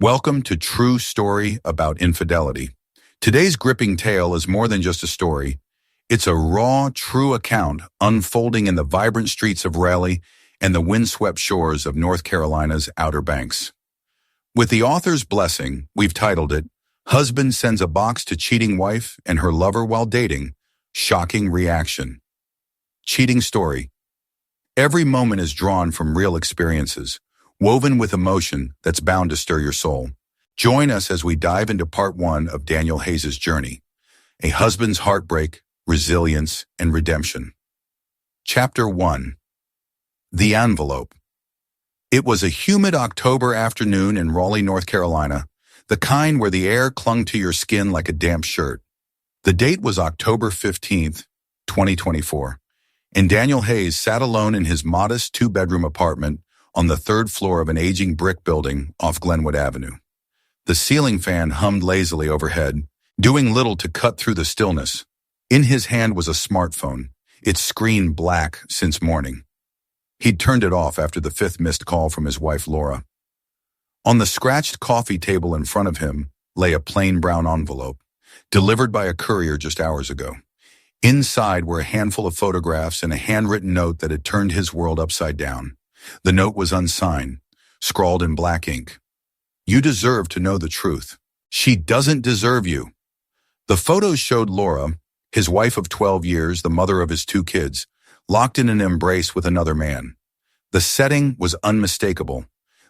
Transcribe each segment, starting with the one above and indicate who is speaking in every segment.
Speaker 1: Welcome to True Story About Infidelity. Today's gripping tale is more than just a story. It's a raw, true account unfolding in the vibrant streets of Raleigh and the windswept shores of North Carolina's Outer Banks. With the author's blessing, we've titled it, Husband Sends a Box to Cheating Wife and Her Lover While Dating. Shocking Reaction. Cheating Story. Every moment is drawn from real experiences, woven with emotion that's bound to stir your soul. Join us as we dive into part 1 of Daniel Hayes' journey, a husband's heartbreak, resilience, and redemption. Chapter 1. The Envelope. It was a humid October afternoon in Raleigh, North Carolina, the kind where the air clung to your skin like a damp shirt. The date was October 15th, 2024, and Daniel Hayes sat alone in his modest 2-bedroom apartment on the 3rd floor of an aging brick building off Glenwood Avenue. The ceiling fan hummed lazily overhead, doing little to cut through the stillness. In his hand was a smartphone, its screen black since morning. He'd turned it off after the 5th missed call from his wife, Laura. On the scratched coffee table in front of him lay a plain brown envelope, delivered by a courier just hours ago. Inside were a handful of photographs and a handwritten note that had turned his world upside down. The note was unsigned, scrawled in black ink. You deserve to know the truth. She doesn't deserve you. The photos showed Laura, his wife of 12 years, the mother of his 2 kids, locked in an embrace with another man. The setting was unmistakable.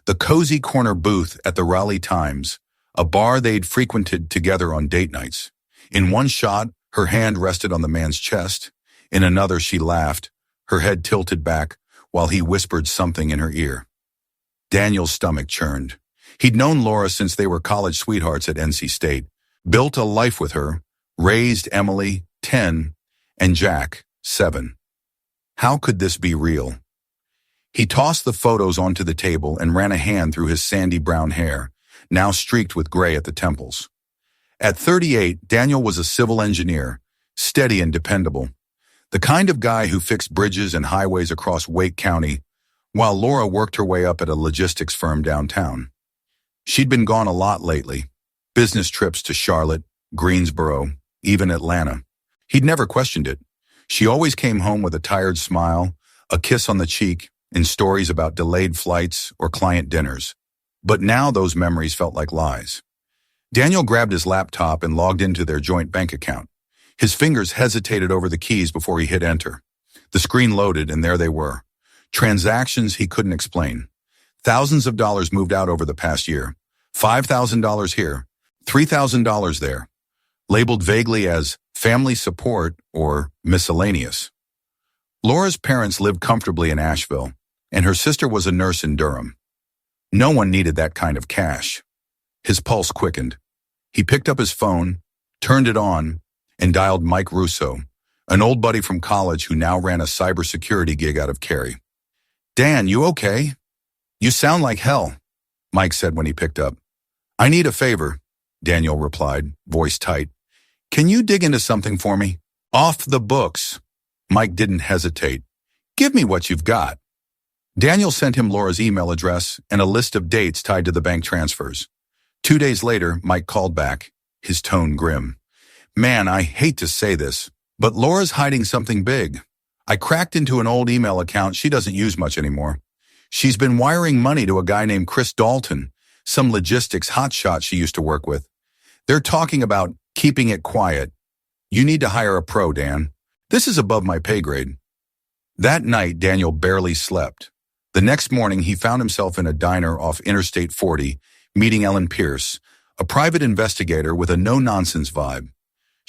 Speaker 1: The cozy corner booth at the Raleigh Times, a bar they'd frequented together on date nights. In one shot, her hand rested on the man's chest. In another, she laughed, her head tilted back, while he whispered something in her ear. Daniel's stomach churned. He'd known Laura since they were college sweethearts at NC State, built a life with her, raised Emily, 10, and Jack, 7. How could this be real? He tossed the photos onto the table and ran a hand through his sandy brown hair, now streaked with gray at the temples. At 38, Daniel was a civil engineer, steady and dependable. The kind of guy who fixed bridges and highways across Wake County, while Laura worked her way up at a logistics firm downtown. She'd been gone a lot lately, business trips to Charlotte, Greensboro, even Atlanta. He'd never questioned it. She always came home with a tired smile, a kiss on the cheek, and stories about delayed flights or client dinners. But now those memories felt like lies. Daniel grabbed his laptop and logged into their joint bank account. His fingers hesitated over the keys before he hit enter. The screen loaded, and there they were. Transactions he couldn't explain. Thousands of dollars moved out over the past year. $5,000 here, $3,000 there. Labeled vaguely as family support or miscellaneous. Laura's parents lived comfortably in Asheville, and her sister was a nurse in Durham. No one needed that kind of cash. His pulse quickened. He picked up his phone, turned it on, and dialed Mike Russo, an old buddy from college who now ran a cybersecurity gig out of Cary. Dan, you okay? You sound like hell, Mike said when he picked up. I need a favor, Daniel replied, voice tight. Can you dig into something for me? Off the books. Mike didn't hesitate. Give me what you've got. Daniel sent him Laura's email address and a list of dates tied to the bank transfers. 2 days later, Mike called back, his tone grim. Man, I hate to say this, but Laura's hiding something big. I cracked into an old email account she doesn't use much anymore. She's been wiring money to a guy named Chris Dalton, some logistics hotshot she used to work with. They're talking about keeping it quiet. You need to hire a pro, Dan. This is above my pay grade. That night, Daniel barely slept. The next morning, he found himself in a diner off Interstate 40, meeting Ellen Pierce, a private investigator with a no-nonsense vibe.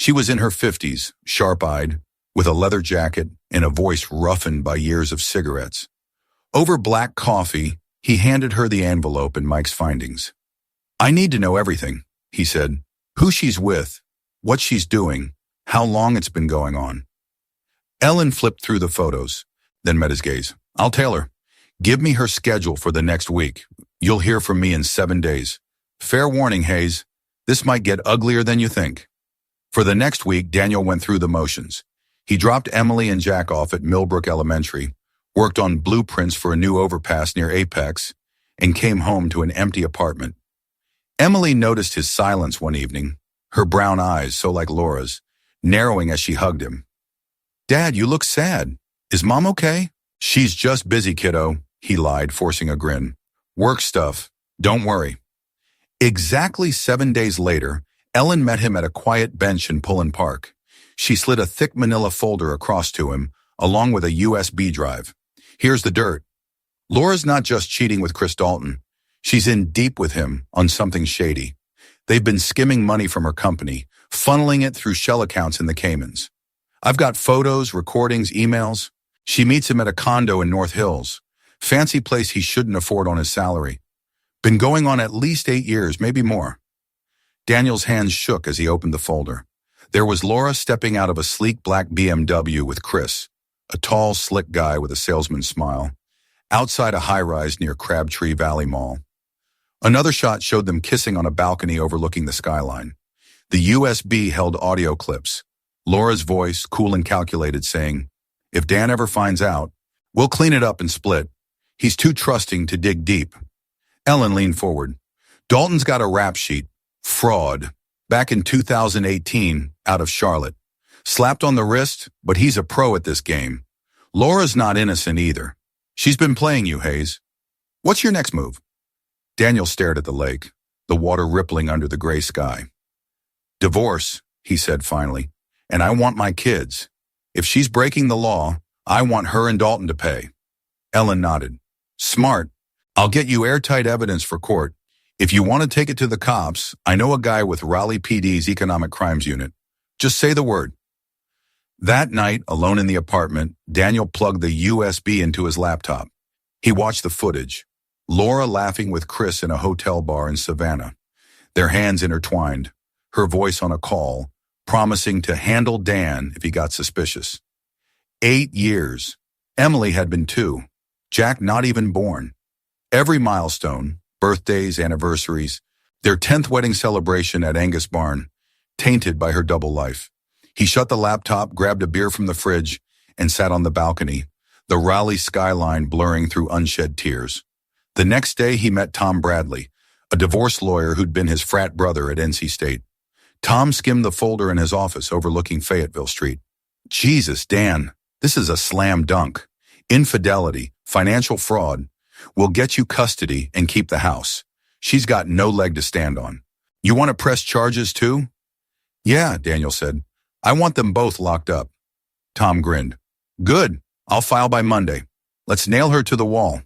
Speaker 1: She was in her 50s, sharp-eyed, with a leather jacket and a voice roughened by years of cigarettes. Over black coffee, he handed her the envelope and Mike's findings. I need to know everything, he said. Who she's with, what she's doing, how long it's been going on. Ellen flipped through the photos, then met his gaze. I'll tell her. Give me her schedule for the next week. You'll hear from me in 7 days. Fair warning, Hayes. This might get uglier than you think. For the next week, Daniel went through the motions. He dropped Emily and Jack off at Millbrook Elementary, worked on blueprints for a new overpass near Apex, and came home to an empty apartment. Emily noticed his silence one evening, her brown eyes, so like Laura's, narrowing as she hugged him. "Dad, you look sad. Is Mom okay?" "She's just busy, kiddo," he lied, forcing a grin. "Work stuff. Don't worry." Exactly 7 days later, Ellen met him at a quiet bench in Pullen Park. She slid a thick manila folder across to him, along with a USB drive. "Here's the dirt. Laura's not just cheating with Chris Dalton. She's in deep with him on something shady. They've been skimming money from her company, funneling it through shell accounts in the Caymans. I've got photos, recordings, emails. She meets him at a condo in North Hills. Fancy place he shouldn't afford on his salary. Been going on at least 8 years, maybe more." Daniel's hands shook as he opened the folder. There was Laura stepping out of a sleek black BMW with Chris, a tall, slick guy with a salesman's smile, outside a high-rise near Crabtree Valley Mall. Another shot showed them kissing on a balcony overlooking the skyline. The USB held audio clips. Laura's voice, cool and calculated, saying, "If Dan ever finds out, we'll clean it up and split. He's too trusting to dig deep." Ellen leaned forward. "Dalton's got a rap sheet. Fraud. Back in 2018, out of Charlotte. Slapped on the wrist, but he's a pro at this game. Laura's not innocent either. She's been playing you, Hayes. What's your next move?" Daniel stared at the lake, the water rippling under the gray sky. "Divorce," he said finally, "and I want my kids. If she's breaking the law, I want her and Dalton to pay." Ellen nodded. "Smart. I'll get you airtight evidence for court. If you want to take it to the cops, I know a guy with Raleigh PD's Economic Crimes Unit. Just say the word." That night, alone in the apartment, Daniel plugged the USB into his laptop. He watched the footage. Laura laughing with Chris in a hotel bar in Savannah, their hands intertwined, her voice on a call, promising to handle Dan if he got suspicious. 8 years. Emily had been 2. Jack not even born. Every milestone, birthdays, anniversaries, their 10th wedding celebration at Angus Barn, tainted by her double life. He shut the laptop, grabbed a beer from the fridge, and sat on the balcony, the Raleigh skyline blurring through unshed tears. The next day he met Tom Bradley, a divorce lawyer who'd been his frat brother at NC State. Tom skimmed the folder in his office overlooking Fayetteville Street. "Jesus, Dan, this is a slam dunk. Infidelity, financial fraud. We'll get you custody and keep the house. She's got no leg to stand on. You want to press charges too?" "Yeah," Daniel said. "I want them both locked up." Tom grinned. "Good. I'll file by Monday. Let's nail her to the wall."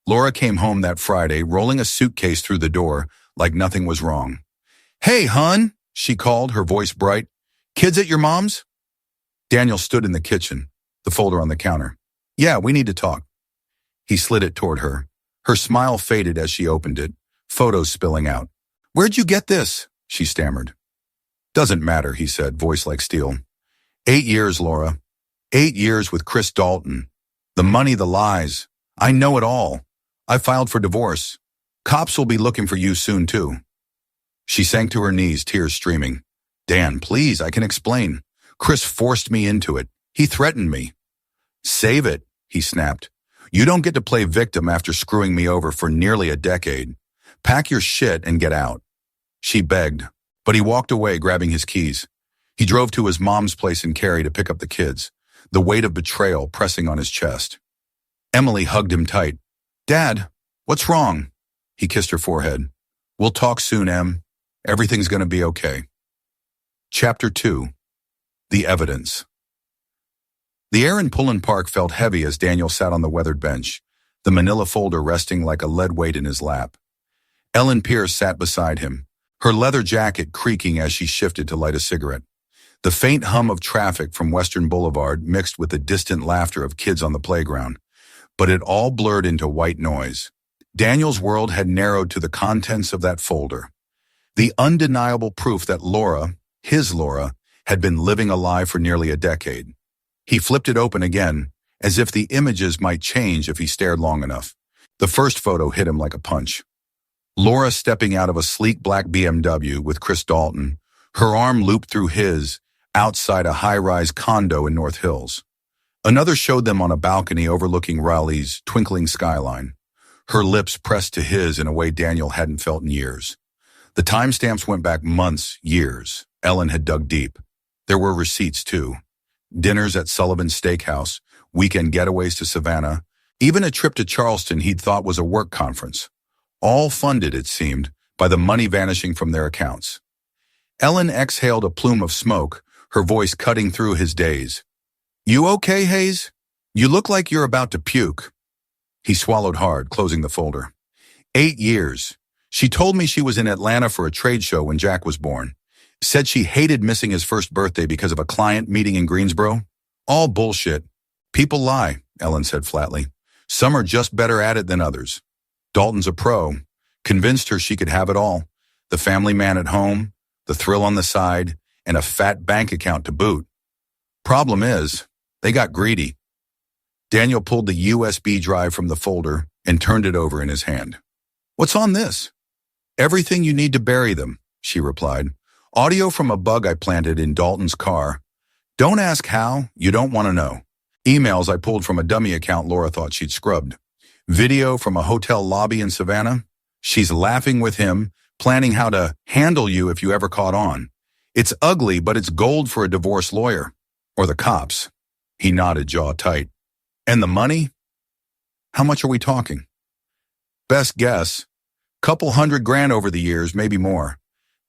Speaker 1: Laura came home that Friday, rolling a suitcase through the door like nothing was wrong. "Hey, hun," she called, her voice bright. "Kids at your mom's?" Daniel stood in the kitchen, the folder on the counter. "Yeah, we need to talk." He slid it toward her. Her smile faded as she opened it, photos spilling out. "Where'd you get this?" she stammered. "Doesn't matter," he said, voice like steel. 8 years, Laura. 8 years with Chris Dalton. The money, the lies. I know it all. I filed for divorce. Cops will be looking for you soon, too." She sank to her knees, tears streaming. "Dan, please, I can explain. Chris forced me into it. He threatened me." "Save it," he snapped. "You don't get to play victim after screwing me over for nearly a decade. Pack your shit and get out." She begged, but he walked away, grabbing his keys. He drove to his mom's place in Cary to pick up the kids, the weight of betrayal pressing on his chest. Emily hugged him tight. "Dad, what's wrong?" He kissed her forehead. "We'll talk soon, Em. Everything's going to be okay." Chapter 2. The Evidence. The air in Pullen Park felt heavy as Daniel sat on the weathered bench, the manila folder resting like a lead weight in his lap. Ellen Pierce sat beside him, her leather jacket creaking as she shifted to light a cigarette. The faint hum of traffic from Western Boulevard mixed with the distant laughter of kids on the playground, but it all blurred into white noise. Daniel's world had narrowed to the contents of that folder. The undeniable proof that Laura, his Laura, had been living a lie for nearly a decade. He flipped it open again, as if the images might change if he stared long enough. The first photo hit him like a punch. Laura stepping out of a sleek black BMW with Chris Dalton, her arm looped through his, outside a high-rise condo in North Hills. Another showed them on a balcony overlooking Raleigh's twinkling skyline, her lips pressed to his in a way Daniel hadn't felt in years. The timestamps went back months, years. Ellen had dug deep. There were receipts, too. Dinners at Sullivan's Steakhouse, weekend getaways to Savannah, even a trip to Charleston he'd thought was a work conference. All funded, it seemed, by the money vanishing from their accounts. Ellen exhaled a plume of smoke, her voice cutting through his daze. "You okay, Hayes? You look like you're about to puke." He swallowed hard, closing the folder. 8 years. She told me she was in Atlanta for a trade show when Jack was born. Said she hated missing his first birthday because of a client meeting in Greensboro. All bullshit. People lie, Ellen said flatly. Some are just better at it than others. Dalton's a pro. Convinced her she could have it all. The family man at home, the thrill on the side, and a fat bank account to boot. Problem is, they got greedy. Daniel pulled the USB drive from the folder and turned it over in his hand. "What's on this?" "Everything you need to bury them," she replied. "Audio from a bug I planted in Dalton's car. Don't ask how, you don't want to know. Emails I pulled from a dummy account Laura thought she'd scrubbed. Video from a hotel lobby in Savannah. She's laughing with him, planning how to handle you if you ever caught on. It's ugly, but it's gold for a divorce lawyer. Or the cops." He nodded, jaw tight. "And the money? How much are we talking?" "Best guess. Couple $100,000 over the years, maybe more.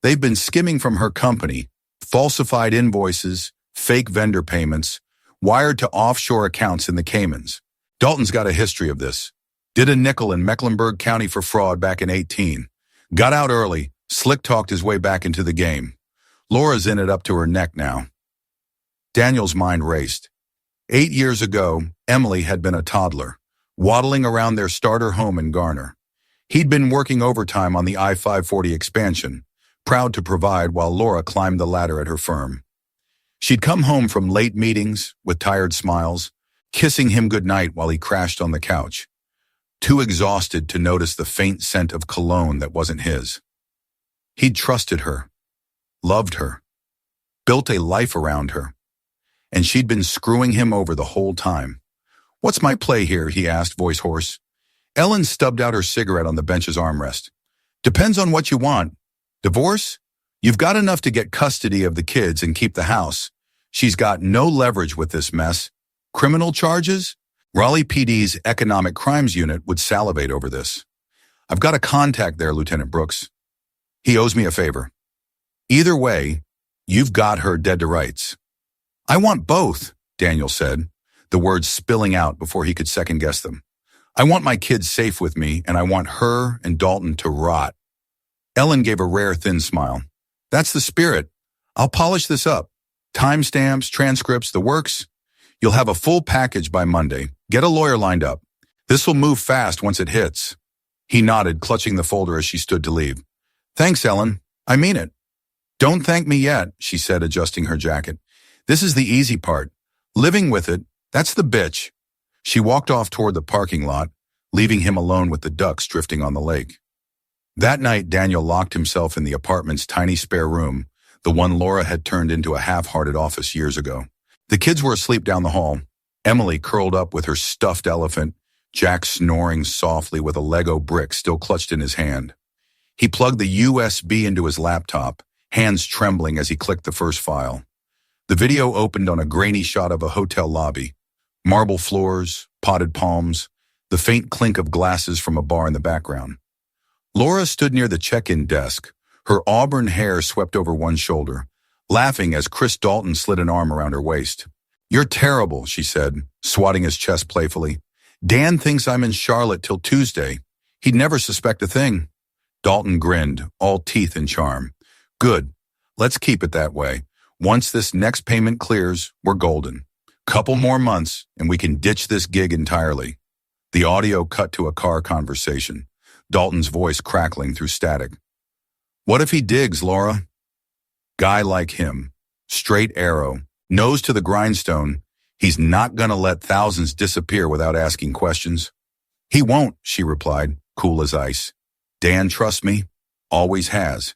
Speaker 1: They've been skimming from her company, falsified invoices, fake vendor payments, wired to offshore accounts in the Caymans. Dalton's got a history of this. Did a nickel in Mecklenburg County for fraud back in 18. Got out early, slick-talked his way back into the game. Laura's in it up to her neck now." Daniel's mind raced. 8 years ago, Emily had been a toddler, waddling around their starter home in Garner. He'd been working overtime on the I-540 expansion, proud to provide while Laura climbed the ladder at her firm. She'd come home from late meetings with tired smiles, kissing him goodnight while he crashed on the couch, too exhausted to notice the faint scent of cologne that wasn't his. He'd trusted her, loved her, built a life around her, and she'd been screwing him over the whole time. "What's my play here?" he asked, voice hoarse. Ellen stubbed out her cigarette on the bench's armrest. "Depends on what you want. Divorce? You've got enough to get custody of the kids and keep the house. She's got no leverage with this mess. Criminal charges? Raleigh PD's Economic Crimes Unit would salivate over this. I've got a contact there, Lieutenant Brooks. He owes me a favor. Either way, you've got her dead to rights." "I want both," Daniel said, the words spilling out before he could second-guess them. "I want my kids safe with me, and I want her and Dalton to rot." Ellen gave a rare, thin smile. "That's the spirit. I'll polish this up. Timestamps, transcripts, the works. You'll have a full package by Monday. Get a lawyer lined up. This will move fast once it hits." He nodded, clutching the folder as she stood to leave. "Thanks, Ellen. I mean it." "Don't thank me yet," she said, adjusting her jacket. "This is the easy part. Living with it, that's the bitch." She walked off toward the parking lot, leaving him alone with the ducks drifting on the lake. That night, Daniel locked himself in the apartment's tiny spare room, the one Laura had turned into a half-hearted office years ago. The kids were asleep down the hall. Emily curled up with her stuffed elephant, Jack snoring softly with a Lego brick still clutched in his hand. He plugged the USB into his laptop, hands trembling as he clicked the first file. The video opened on a grainy shot of a hotel lobby. Marble floors, potted palms, the faint clink of glasses from a bar in the background. Laura stood near the check-in desk, her auburn hair swept over one shoulder, laughing as Chris Dalton slid an arm around her waist. "You're terrible," she said, swatting his chest playfully. "Dan thinks I'm in Charlotte till Tuesday. He'd never suspect a thing." Dalton grinned, all teeth and charm. "Good. Let's keep it that way. Once this next payment clears, we're golden. Couple more months, and we can ditch this gig entirely." The audio cut to a car conversation, Dalton's voice crackling through static. "What if he digs, Laura? Guy like him, straight arrow, nose to the grindstone. He's not gonna let thousands disappear without asking questions." "He won't," she replied, cool as ice. "Dan trusts me, always has.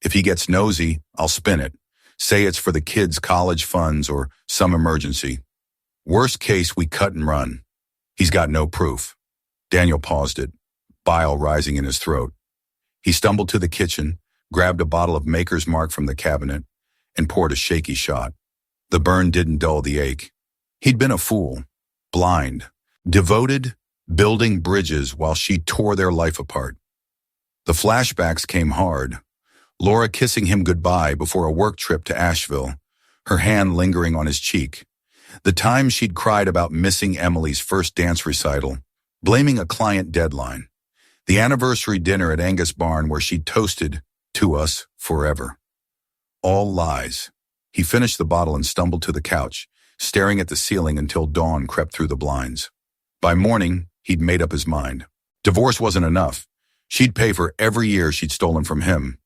Speaker 1: If he gets nosy, I'll spin it. Say it's for the kids' college funds or some emergency. Worst case, we cut and run. He's got no proof." Daniel paused it, bile rising in his throat. He stumbled to the kitchen, grabbed a bottle of Maker's Mark from the cabinet, and poured a shaky shot. The burn didn't dull the ache. He'd been a fool, blind, devoted, building bridges while she tore their life apart. The flashbacks came hard. Laura kissing him goodbye before a work trip to Asheville, her hand lingering on his cheek. The time she'd cried about missing Emily's first dance recital, blaming a client deadline. The anniversary dinner at Angus Barn where she toasted to us forever. All lies. He finished the bottle and stumbled to the couch, staring at the ceiling until dawn crept through the blinds. By morning, he'd made up his mind. Divorce wasn't enough. She'd pay for every year she'd stolen from him.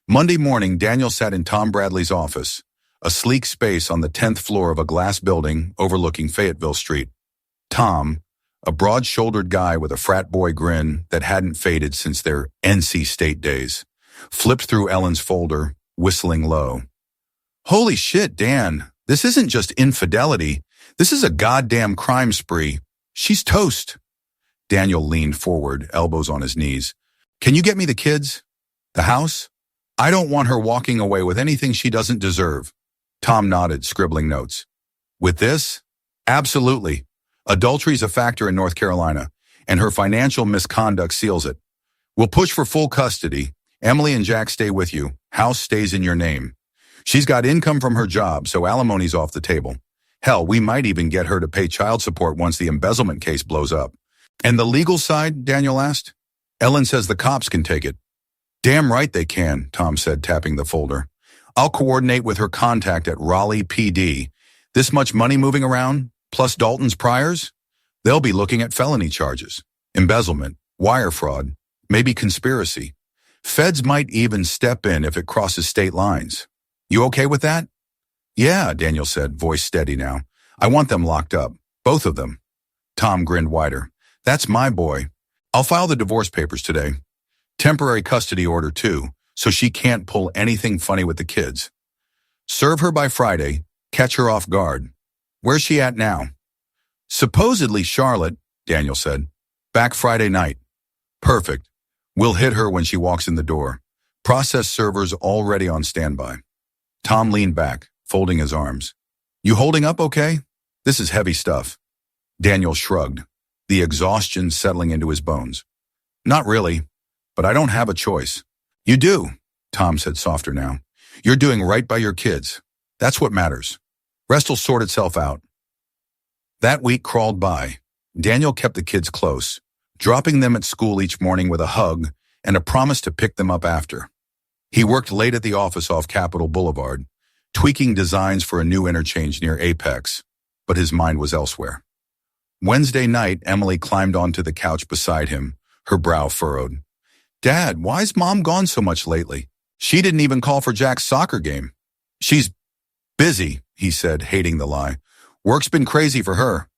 Speaker 1: Monday morning, Daniel sat in Tom Bradley's office, a sleek space on the 10th floor of a glass building overlooking Fayetteville Street. Tom, a broad-shouldered guy with a frat boy grin that hadn't faded since their NC State days, flipped through Ellen's folder, whistling low. "Holy shit, Dan, this isn't just infidelity. This is a goddamn crime spree. She's toast." Daniel leaned forward, elbows on his knees. "Can you get me the kids? The house? I don't want her walking away with anything she doesn't deserve." Tom nodded, scribbling notes. "With this? Absolutely. Adultery's a factor in North Carolina, and her financial misconduct seals it. We'll push for full custody. Emily and Jack stay with you. House stays in your name. She's got income from her job, so alimony's off the table. Hell, we might even get her to pay child support once the embezzlement case blows up." "And the legal side?" Daniel asked. "Ellen says the cops can take it." "Damn right they can," Tom said, tapping the folder. "I'll coordinate with her contact at Raleigh PD. This much money moving around, plus Dalton's priors? They'll be looking at felony charges. Embezzlement, wire fraud, maybe conspiracy. Feds might even step in if it crosses state lines. You okay with that?" "Yeah," Daniel said, voice steady now. "I want them locked up. Both of them." Tom grinned wider. "That's my boy. I'll file the divorce papers today. Temporary custody order, too, so she can't pull anything funny with the kids. Serve her by Friday, catch her off guard. Where's she at now?" "Supposedly Charlotte," Daniel said. "Back Friday night." "Perfect. We'll hit her when she walks in the door. Process servers already on standby." Tom leaned back, folding his arms. "You holding up okay? This is heavy stuff." Daniel shrugged, the exhaustion settling into his bones. "Not really, but I don't have a choice." "You do," Tom said softer now. "You're doing right by your kids. That's what matters. Rest'll sort itself out." That week crawled by. Daniel kept the kids close, dropping them at school each morning with a hug and a promise to pick them up after. He worked late at the office off Capitol Boulevard, tweaking designs for a new interchange near Apex, but his mind was elsewhere. Wednesday night, Emily climbed onto the couch beside him, her brow furrowed. "Dad, why's Mom gone so much lately? She didn't even call for Jack's soccer game." "She's busy," he said, hating the lie. "Work's been crazy for her."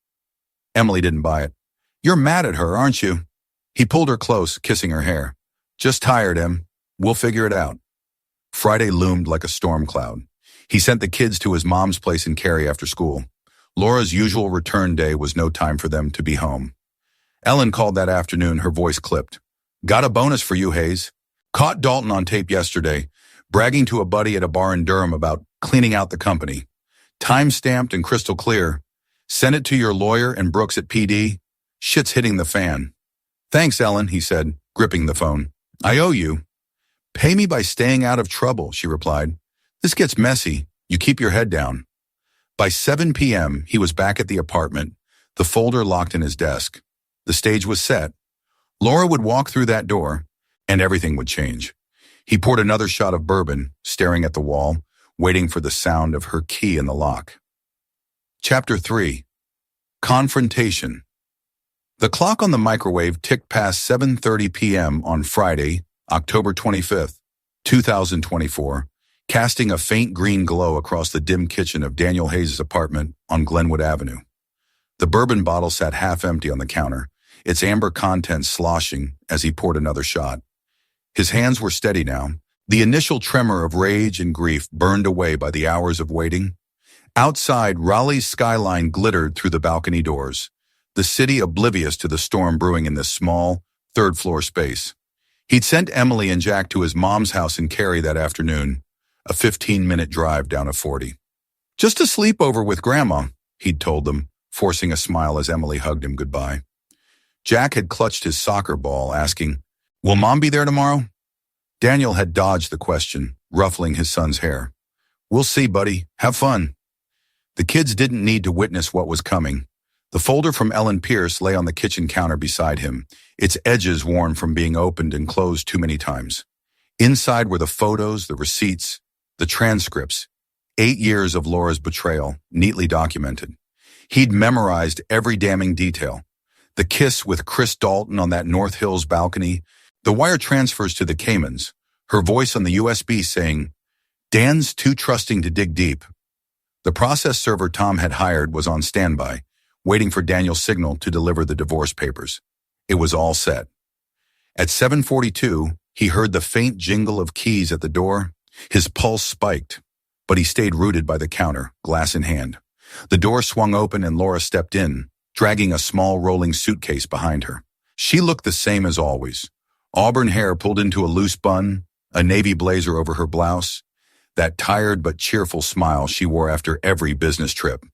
Speaker 1: Emily didn't buy it. "You're mad at her, aren't you?" He pulled her close, kissing her hair. "Just tired, Em. We'll figure it out." Friday loomed like a storm cloud. He sent the kids to his mom's place in Cary after school. Laura's usual return day was no time for them to be home. Ellen called that afternoon, her voice clipped. "Got a bonus for you, Hayes. Caught Dalton on tape yesterday, bragging to a buddy at a bar in Durham about cleaning out the company. Time-stamped and crystal clear. Send it to your lawyer and Brooks at PD. Shit's hitting the fan." "Thanks, Ellen," he said, gripping the phone. "I owe you." "Pay me by staying out of trouble," she replied. "This gets messy. You keep your head down." By 7 p.m., he was back at the apartment, the folder locked in his desk. The stage was set. Laura would walk through that door, and everything would change. He poured another shot of bourbon, staring at the wall, waiting for the sound of her key in the lock. Chapter 3. Confrontation. The clock on the microwave ticked past 7:30 p.m. on Friday, October 25th, 2024, casting a faint green glow across the dim kitchen of Daniel Hayes' apartment on Glenwood Avenue. The bourbon bottle sat half empty on the counter, its amber contents sloshing as he poured another shot. His hands were steady now. The initial tremor of rage and grief burned away by the hours of waiting. Outside, Raleigh's skyline glittered through the balcony doors, the city oblivious to the storm brewing in this small, third-floor space. He'd sent Emily and Jack to his mom's house in Cary that afternoon, a 15-minute drive down a 40. Just a sleepover with Grandma, he'd told them, forcing a smile as Emily hugged him goodbye. Jack had clutched his soccer ball, asking, "Will Mom be there tomorrow?" Daniel had dodged the question, ruffling his son's hair. "We'll see, buddy. Have fun." The kids didn't need to witness what was coming. The folder from Ellen Pierce lay on the kitchen counter beside him, its edges worn from being opened and closed too many times. Inside were the photos, the receipts, the transcripts, 8 years of Laura's betrayal, neatly documented. He'd memorized every damning detail. The kiss with Chris Dalton on that North Hills balcony, the wire transfers to the Caymans, her voice on the USB saying, "Dan's too trusting to dig deep." The process server Tom had hired was on standby, waiting for Daniel's signal to deliver the divorce papers. It was all set. At 7:42, he heard the faint jingle of keys at the door. His pulse spiked, but he stayed rooted by the counter, glass in hand. The door swung open and Laura stepped in, dragging a small rolling suitcase behind her. She looked the same as always. Auburn hair pulled into a loose bun, a navy blazer over her blouse, that tired but cheerful smile she wore after every business trip.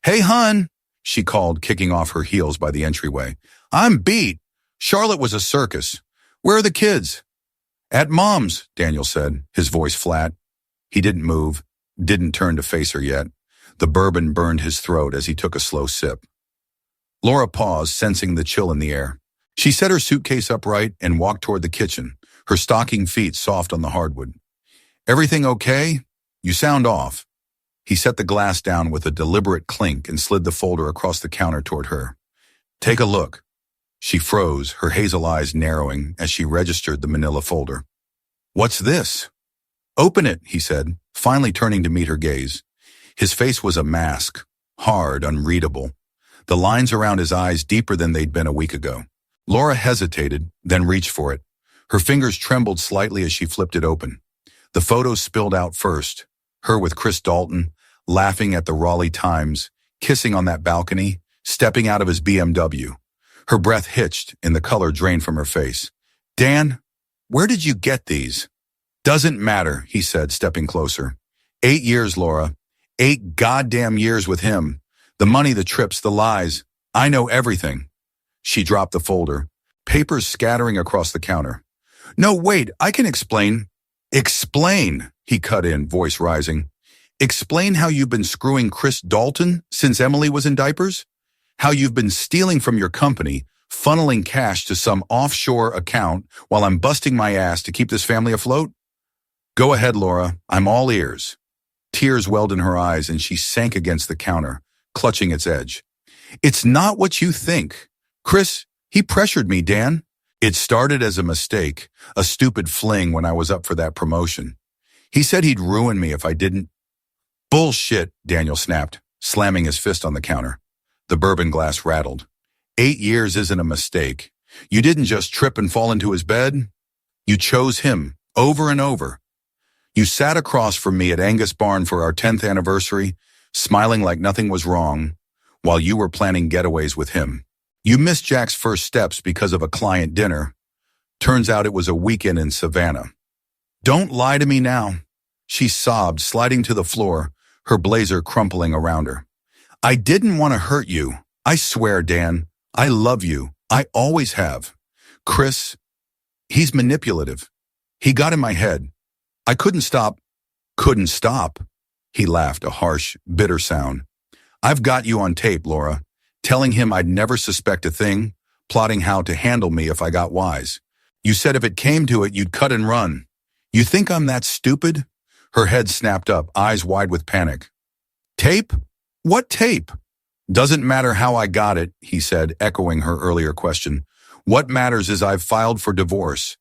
Speaker 1: "Hey, hun," she called, kicking off her heels by the entryway. "I'm beat. Charlotte was a circus. Where are the kids?" "At Mom's," Daniel said, his voice flat. He didn't move, didn't turn to face her yet. The bourbon burned his throat as he took a slow sip. Laura paused, sensing the chill in the air. She set her suitcase upright and walked toward the kitchen, her stocking feet soft on the hardwood. "Everything okay? You sound off." He set the glass down with a deliberate clink and slid the folder across the counter toward her. "Take a look." She froze, her hazel eyes narrowing as she registered the manila folder. "What's this?" "Open it," he said, finally turning to meet her gaze. His face was a mask, hard, unreadable. The lines around his eyes deeper than they'd been a week ago. Laura hesitated, then reached for it. Her fingers trembled slightly as she flipped it open. The photos spilled out first. Her with Chris Dalton, laughing at the Raleigh Times, kissing on that balcony, stepping out of his BMW. Her breath hitched and the color drained from her face. "Dan, where did you get these?" "Doesn't matter," he said, stepping closer. 8 years, Laura. 8 goddamn years with him. The money, the trips, the lies. I know everything. She dropped the folder, papers scattering across the counter. "No, wait, I can explain." "Explain," he cut in, voice rising. "Explain how you've been screwing Chris Dalton since Emily was in diapers? How you've been stealing from your company, funneling cash to some offshore account while I'm busting my ass to keep this family afloat?" "Go ahead, Laura. I'm all ears." Tears welled in her eyes and she sank against the counter, clutching its edge. "It's not what you think. Chris, he pressured me, Dan. It started as a mistake, a stupid fling when I was up for that promotion. He said he'd ruin me if I didn't." "Bullshit," Daniel snapped, slamming his fist on the counter. The bourbon glass rattled. 8 years isn't a mistake. You didn't just trip and fall into his bed. You chose him, over and over. You sat across from me at Angus Barn for our 10th anniversary, smiling like nothing was wrong, while you were planning getaways with him. You missed Jack's first steps because of a client dinner. Turns out it was a weekend in Savannah. "Don't lie to me now." She sobbed, sliding to the floor, her blazer crumpling around her. "I didn't want to hurt you. I swear, Dan. I love you. I always have. Chris, he's manipulative. He got in my head. I couldn't stop." "Couldn't stop?" He laughed, a harsh, bitter sound. "I've got you on tape, Laura, telling him I'd never suspect a thing, plotting how to handle me if I got wise. You said if it came to it, you'd cut and run. You think I'm that stupid?" Her head snapped up, eyes wide with panic. "Tape? What tape?" "Doesn't matter how I got it," he said, echoing her earlier question. "What matters is I've filed for divorce.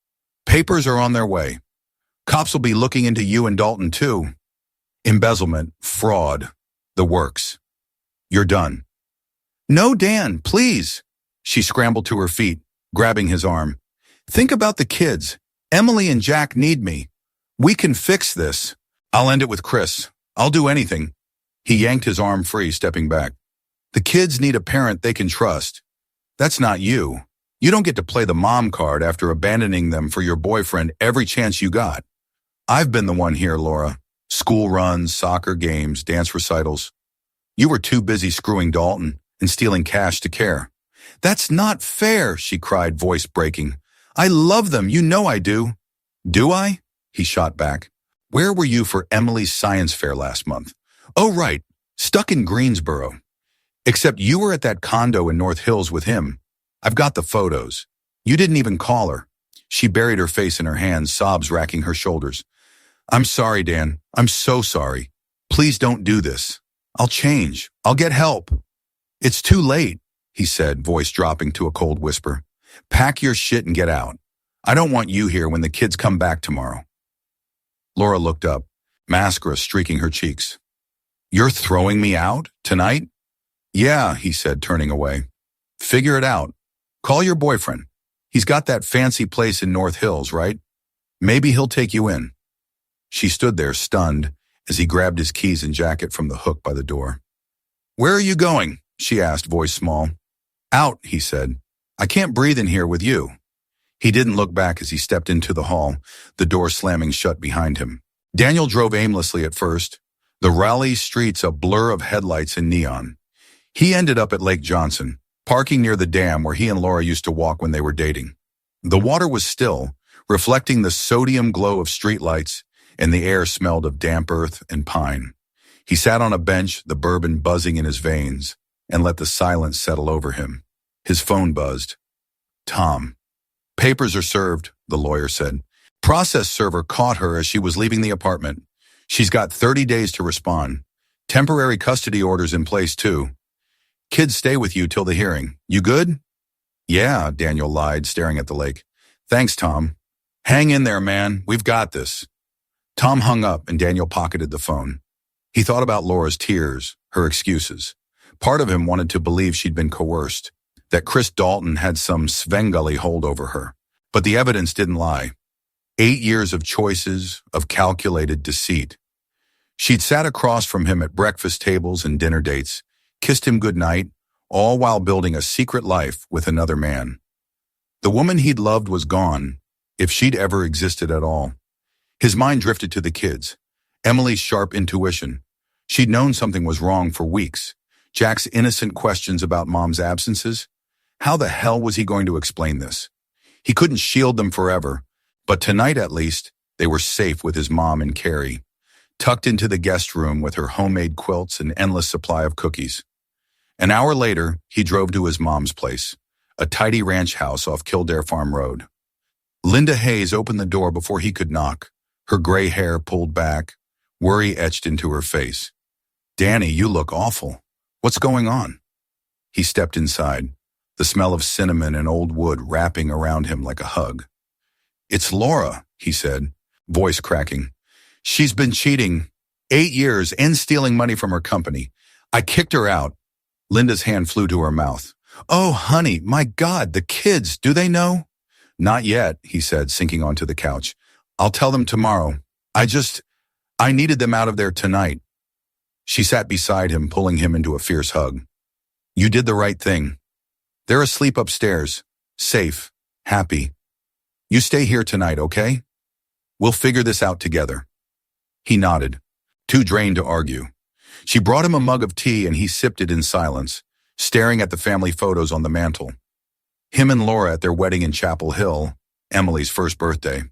Speaker 1: Papers are on their way. Cops will be looking into you and Dalton too. Embezzlement, fraud, the works. You're done." "No, Dan, please." She scrambled to her feet, grabbing his arm. "Think about the kids. Emily and Jack need me. We can fix this. I'll end it with Chris. I'll do anything." He yanked his arm free, stepping back. "The kids need a parent they can trust. That's not you. You don't get to play the mom card after abandoning them for your boyfriend every chance you got. I've been the one here, Laura. School runs, soccer games, dance recitals. You were too busy screwing Dalton and stealing cash to care. That's not fair, she cried, voice breaking. I love them, you know I do. Do I? He shot back. Where were you for Emily's science fair last month? Oh, right, stuck in Greensboro. Except you were at that condo in North Hills with him. I've got the photos. You didn't even call her. She buried her face in her hands, sobs racking her shoulders. I'm sorry, Dan. I'm so sorry. Please don't do this. I'll change. I'll get help. It's too late, he said, voice dropping to a cold whisper. Pack your shit and get out. I don't want you here when the kids come back tomorrow. Laura looked up, mascara streaking her cheeks. You're throwing me out tonight? Yeah, he said, turning away. Figure it out. Call your boyfriend. He's got that fancy place in North Hills, right? Maybe he'll take you in. She stood there, stunned, as he grabbed his keys and jacket from the hook by the door. Where are you going? She asked, voice small. Out, he said. I can't breathe in here with you. He didn't look back as he stepped into the hall, the door slamming shut behind him. Daniel drove aimlessly at first, the Raleigh streets a blur of headlights and neon. He ended up at Lake Johnson, parking near the dam where he and Laura used to walk when they were dating. The water was still, reflecting the sodium glow of streetlights, and the air smelled of damp earth and pine. He sat on a bench, the bourbon buzzing in his veins, and let the silence settle over him. His phone buzzed. Tom. Papers are served, the lawyer said. Process server caught her as she was leaving the apartment. She's got 30 days to respond. Temporary custody orders in place, too. Kids stay with you till the hearing. You good? Yeah, Daniel lied, staring at the lake. Thanks, Tom. Hang in there, man. We've got this. Tom hung up and Daniel pocketed the phone. He thought about Laura's tears, her excuses. Part of him wanted to believe she'd been coerced, that Chris Dalton had some Svengali hold over her. But the evidence didn't lie. 8 years of choices, of calculated deceit. She'd sat across from him at breakfast tables and dinner dates, kissed him goodnight, all while building a secret life with another man. The woman he'd loved was gone, if she'd ever existed at all. His mind drifted to the kids. Emily's sharp intuition. She'd known something was wrong for weeks. Jack's innocent questions about Mom's absences. How the hell was he going to explain this? He couldn't shield them forever, but tonight at least, they were safe with his mom and Carrie, tucked into the guest room with her homemade quilts and endless supply of cookies. An hour later, he drove to his mom's place, a tidy ranch house off Kildare Farm Road. Linda Hayes opened the door before he could knock, her gray hair pulled back, worry etched into her face. Danny, you look awful. What's going on? He stepped inside, the smell of cinnamon and old wood wrapping around him like a hug. It's Laura, he said, voice cracking. She's been cheating 8 years and stealing money from her company. I kicked her out. Linda's hand flew to her mouth. Oh, honey, my God, the kids, do they know? Not yet, he said, sinking onto the couch. I'll tell them tomorrow. I needed them out of there tonight. She sat beside him, pulling him into a fierce hug. You did the right thing. They're asleep upstairs, safe, happy. You stay here tonight, okay? We'll figure this out together. He nodded, too drained to argue. She brought him a mug of tea and he sipped it in silence, staring at the family photos on the mantel. Him and Laura at their wedding in Chapel Hill, Emily's first birthday.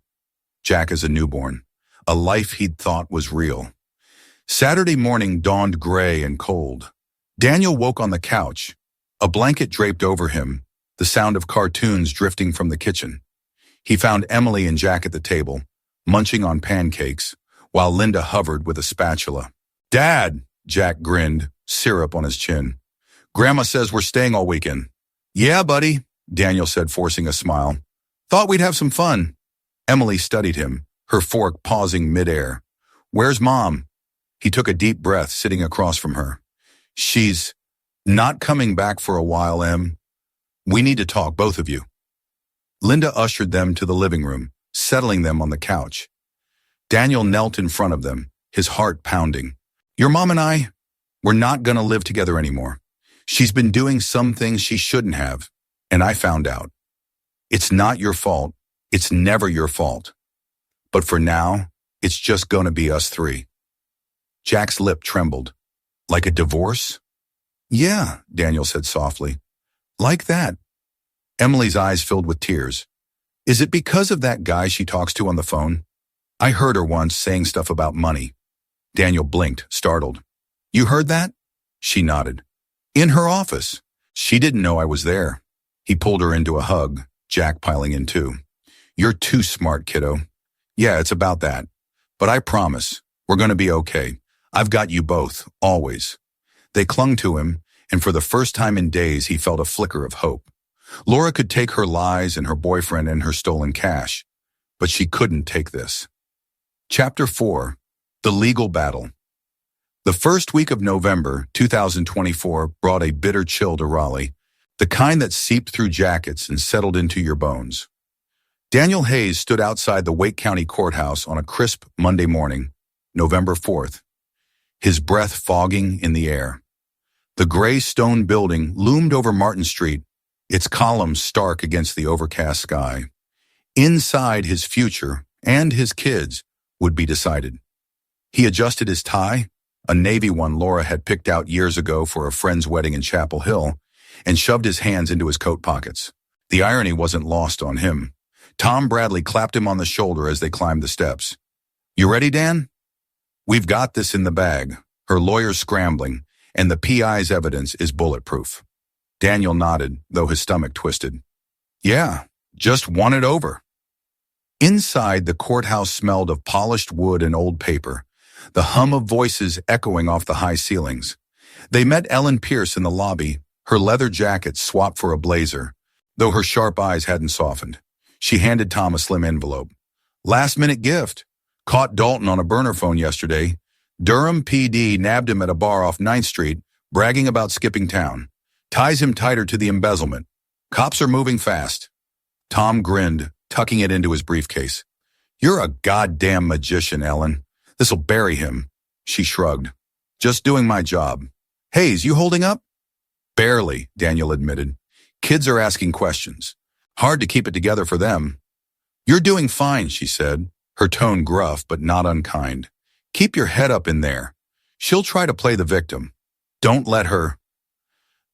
Speaker 1: Jack as a newborn, a life he'd thought was real. Saturday morning dawned gray and cold. Daniel woke on the couch, a blanket draped over him, the sound of cartoons drifting from the kitchen. He found Emily and Jack at the table, munching on pancakes, while Linda hovered with a spatula. Dad, Jack grinned, syrup on his chin. Grandma says we're staying all weekend. Yeah, buddy, Daniel said, forcing a smile. Thought we'd have some fun. Emily studied him, her fork pausing midair. Where's Mom? He took a deep breath, sitting across from her. She's not coming back for a while, Em. We need to talk, both of you. Linda ushered them to the living room, settling them on the couch. Daniel knelt in front of them, his heart pounding. Your mom and I, we're not going to live together anymore. She's been doing some things she shouldn't have, and I found out. It's not your fault. It's never your fault. But for now, it's just gonna be us three. Jack's lip trembled. Like a divorce? Yeah, Daniel said softly. Like that. Emily's eyes filled with tears. Is it because of that guy she talks to on the phone? I heard her once saying stuff about money. Daniel blinked, startled. You heard that? She nodded. In her office. She didn't know I was there. He pulled her into a hug, Jack piling in too. You're too smart, kiddo. Yeah, it's about that. But I promise, we're gonna be okay. I've got you both, always. They clung to him, and for the first time in days he felt a flicker of hope. Laura could take her lies and her boyfriend and her stolen cash, but she couldn't take this. Chapter 4. The Legal Battle. The first week of November 2024 brought a bitter chill to Raleigh, the kind that seeped through jackets and settled into your bones. Daniel Hayes stood outside the Wake County Courthouse on a crisp Monday morning, November 4th, his breath fogging in the air. The gray stone building loomed over Martin Street, its columns stark against the overcast sky. Inside, his future and his kids would be decided. He adjusted his tie, a navy one Laura had picked out years ago for a friend's wedding in Chapel Hill, and shoved his hands into his coat pockets. The irony wasn't lost on him. Tom Bradley clapped him on the shoulder as they climbed the steps. You ready, Dan? We've got this in the bag. Her lawyer's scrambling, and the PI's evidence is bulletproof. Daniel nodded, though his stomach twisted. Yeah, just want it over. Inside, the courthouse smelled of polished wood and old paper, the hum of voices echoing off the high ceilings. They met Ellen Pierce in the lobby, her leather jacket swapped for a blazer, though her sharp eyes hadn't softened. She handed Tom a slim envelope. Last-minute gift. Caught Dalton on a burner phone yesterday. Durham PD nabbed him at a bar off 9th Street, bragging about skipping town. Ties him tighter to the embezzlement. Cops are moving fast. Tom grinned, tucking it into his briefcase. You're a goddamn magician, Ellen. This'll bury him. She shrugged. Just doing my job. Hayes, you holding up? Barely, Daniel admitted. Kids are asking questions. Hard to keep it together for them. You're doing fine, she said, her tone gruff but not unkind. Keep your head up in there. She'll try to play the victim. Don't let her.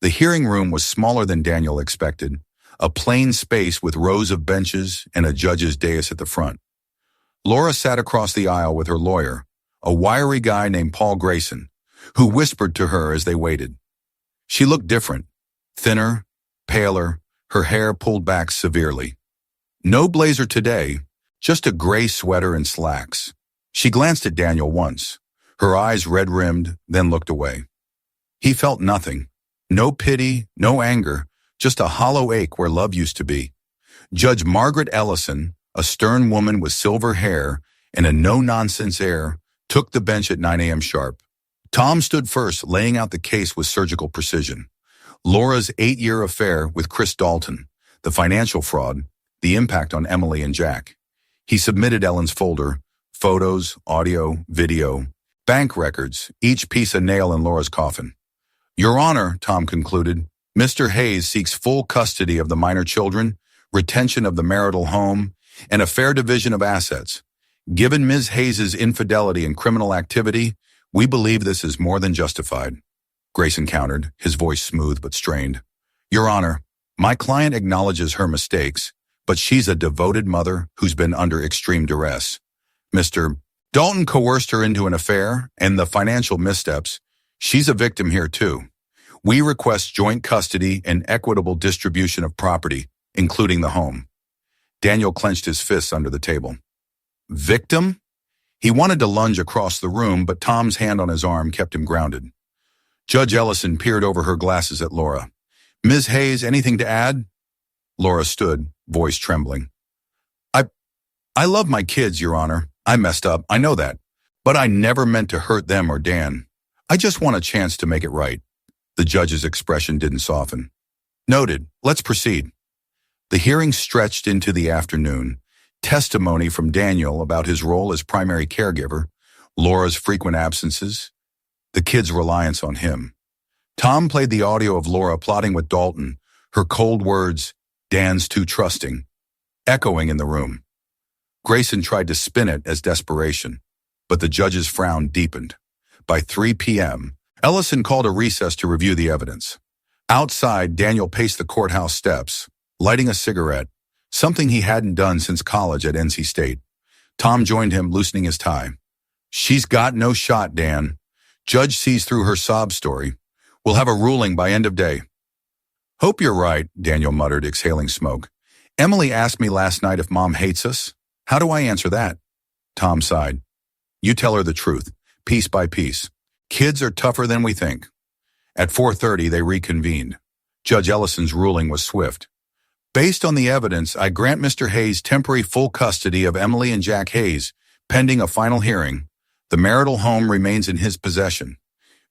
Speaker 1: The hearing room was smaller than Daniel expected, a plain space with rows of benches and a judge's dais at the front. Laura sat across the aisle with her lawyer, a wiry guy named Paul Grayson, who whispered to her as they waited. She looked different, thinner, paler, her hair pulled back severely. No blazer today, just a gray sweater and slacks. She glanced at Daniel once, her eyes red-rimmed, then looked away. He felt nothing. No pity, no anger, just a hollow ache where love used to be. Judge Margaret Ellison, a stern woman with silver hair and a no-nonsense air, took the bench at 9 a.m. sharp. Tom stood first, laying out the case with surgical precision. Laura's 8-year affair with Chris Dalton, the financial fraud, the impact on Emily and Jack. He submitted Ellen's folder, photos, audio, video, bank records, each piece a nail in Laura's coffin. Your Honor, Tom concluded, Mr. Hayes seeks full custody of the minor children, retention of the marital home, and a fair division of assets. Given Ms. Hayes's infidelity and criminal activity, we believe this is more than justified. Grayson countered, his voice smooth but strained. Your Honor, my client acknowledges her mistakes, but she's a devoted mother who's been under extreme duress. Mr. Dalton coerced her into an affair and the financial missteps. She's a victim here too. We request joint custody and equitable distribution of property, including the home. Daniel clenched his fists under the table. Victim? He wanted to lunge across the room, but Tom's hand on his arm kept him grounded. Judge Ellison peered over her glasses at Laura. Ms. Hayes, anything to add? Laura stood, voice trembling. I love my kids, Your Honor. I messed up, I know that. But I never meant to hurt them or Dan. I just want a chance to make it right. The judge's expression didn't soften. Noted. Let's proceed. The hearing stretched into the afternoon. Testimony from Daniel about his role as primary caregiver, Laura's frequent absences, the kids' reliance on him. Tom played the audio of Laura plotting with Dalton, her cold words, Dan's too trusting, echoing in the room. Grayson tried to spin it as desperation, but the judge's frown deepened. By 3 p.m., Ellison called a recess to review the evidence. Outside, Daniel paced the courthouse steps, lighting a cigarette, something he hadn't done since college at NC State. Tom joined him, loosening his tie. She's got no shot, Dan. Judge sees through her sob story. We'll have a ruling by end of day. Hope you're right, Daniel muttered, exhaling smoke. Emily asked me last night if Mom hates us. How do I answer that? Tom sighed. You tell her the truth, piece by piece. Kids are tougher than we think. At 4:30, they reconvened. Judge Ellison's ruling was swift. Based on the evidence, I grant Mr. Hayes temporary full custody of Emily and Jack Hayes, pending a final hearing. The marital home remains in his possession.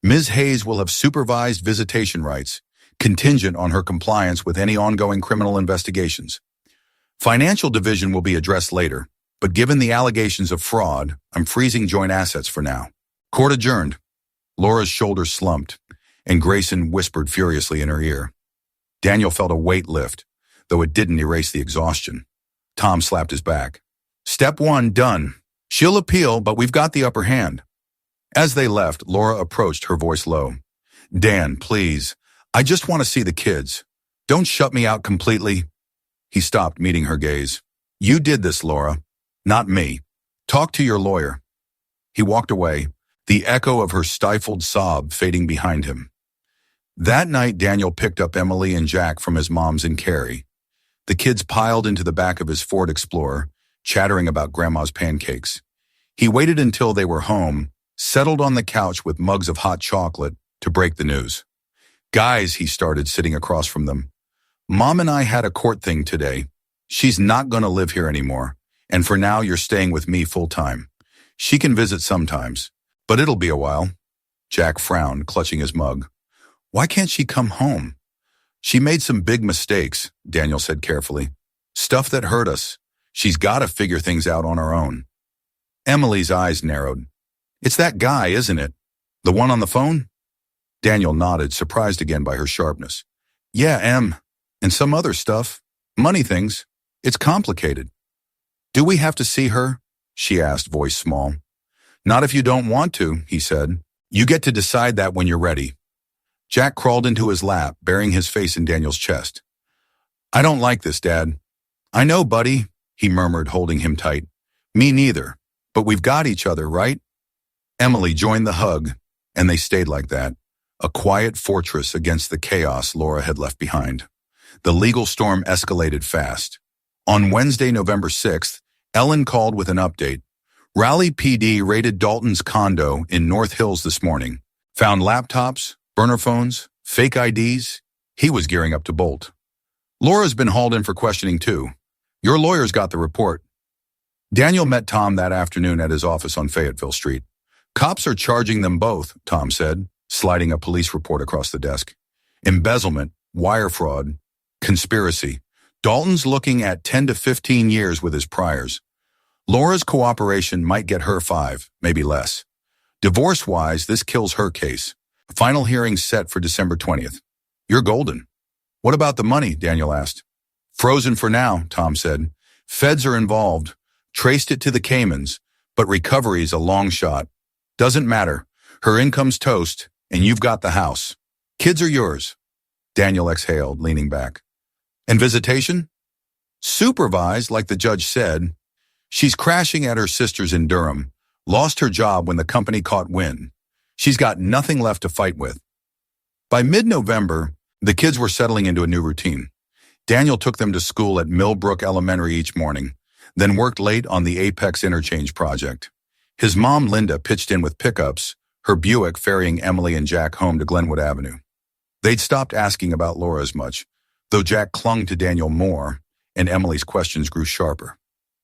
Speaker 1: Ms. Hayes will have supervised visitation rights, contingent on her compliance with any ongoing criminal investigations. Financial division will be addressed later, but given the allegations of fraud, I'm freezing joint assets for now. Court adjourned. Laura's shoulders slumped, and Grayson whispered furiously in her ear. Daniel felt a weight lift, though it didn't erase the exhaustion. Tom slapped his back. Step 1, done. She'll appeal, but we've got the upper hand. As they left, Laura approached, her voice low. Dan, please. I just want to see the kids. Don't shut me out completely. He stopped, meeting her gaze. You did this, Laura. Not me. Talk to your lawyer. He walked away, the echo of her stifled sob fading behind him. That night, Daniel picked up Emily and Jack from his mom's in Cary. The kids piled into the back of his Ford Explorer, chattering about Grandma's pancakes. He waited until they were home, settled on the couch with mugs of hot chocolate, to break the news. Guys, he started, sitting across from them. Mom and I had a court thing today. She's not going to live here anymore, and for now you're staying with me full time. She can visit sometimes, but it'll be a while. Jack frowned, clutching his mug. Why can't she come home? She made some big mistakes, Daniel said carefully. Stuff that hurt us. She's got to figure things out on her own. Emily's eyes narrowed. It's that guy, isn't it? The one on the phone? Daniel nodded, surprised again by her sharpness. Yeah, Em. And some other stuff. Money things. It's complicated. Do we have to see her? She asked, voice small. Not if you don't want to, he said. You get to decide that when you're ready. Jack crawled into his lap, burying his face in Daniel's chest. I don't like this, Dad. I know, buddy, he murmured, holding him tight. Me neither. But we've got each other, right? Emily joined the hug, and they stayed like that, a quiet fortress against the chaos Laura had left behind. The legal storm escalated fast. On Wednesday, November 6th, Ellen called with an update. Raleigh PD raided Dalton's condo in North Hills this morning. Found laptops, burner phones, fake IDs. He was gearing up to bolt. Laura's been hauled in for questioning too. Your lawyer's got the report. Daniel met Tom that afternoon at his office on Fayetteville Street. Cops are charging them both, Tom said, sliding a police report across the desk. Embezzlement, wire fraud, conspiracy. Dalton's looking at 10 to 15 years with his priors. Laura's cooperation might get her 5, maybe less. Divorce-wise, this kills her case. Final hearing set for December 20th. You're golden. What about the money? Daniel asked. Frozen for now, Tom said. Feds are involved. Traced it to the Caymans, but recovery's a long shot. Doesn't matter. Her income's toast, and you've got the house. Kids are yours. Daniel exhaled, leaning back. And visitation? Supervised, like the judge said. She's crashing at her sister's in Durham. Lost her job when the company caught wind. She's got nothing left to fight with. By mid-November, the kids were settling into a new routine. Daniel took them to school at Millbrook Elementary each morning, then worked late on the Apex Interchange project. His mom, Linda, pitched in with pickups, her Buick ferrying Emily and Jack home to Glenwood Avenue. They'd stopped asking about Laura as much, though Jack clung to Daniel more, and Emily's questions grew sharper.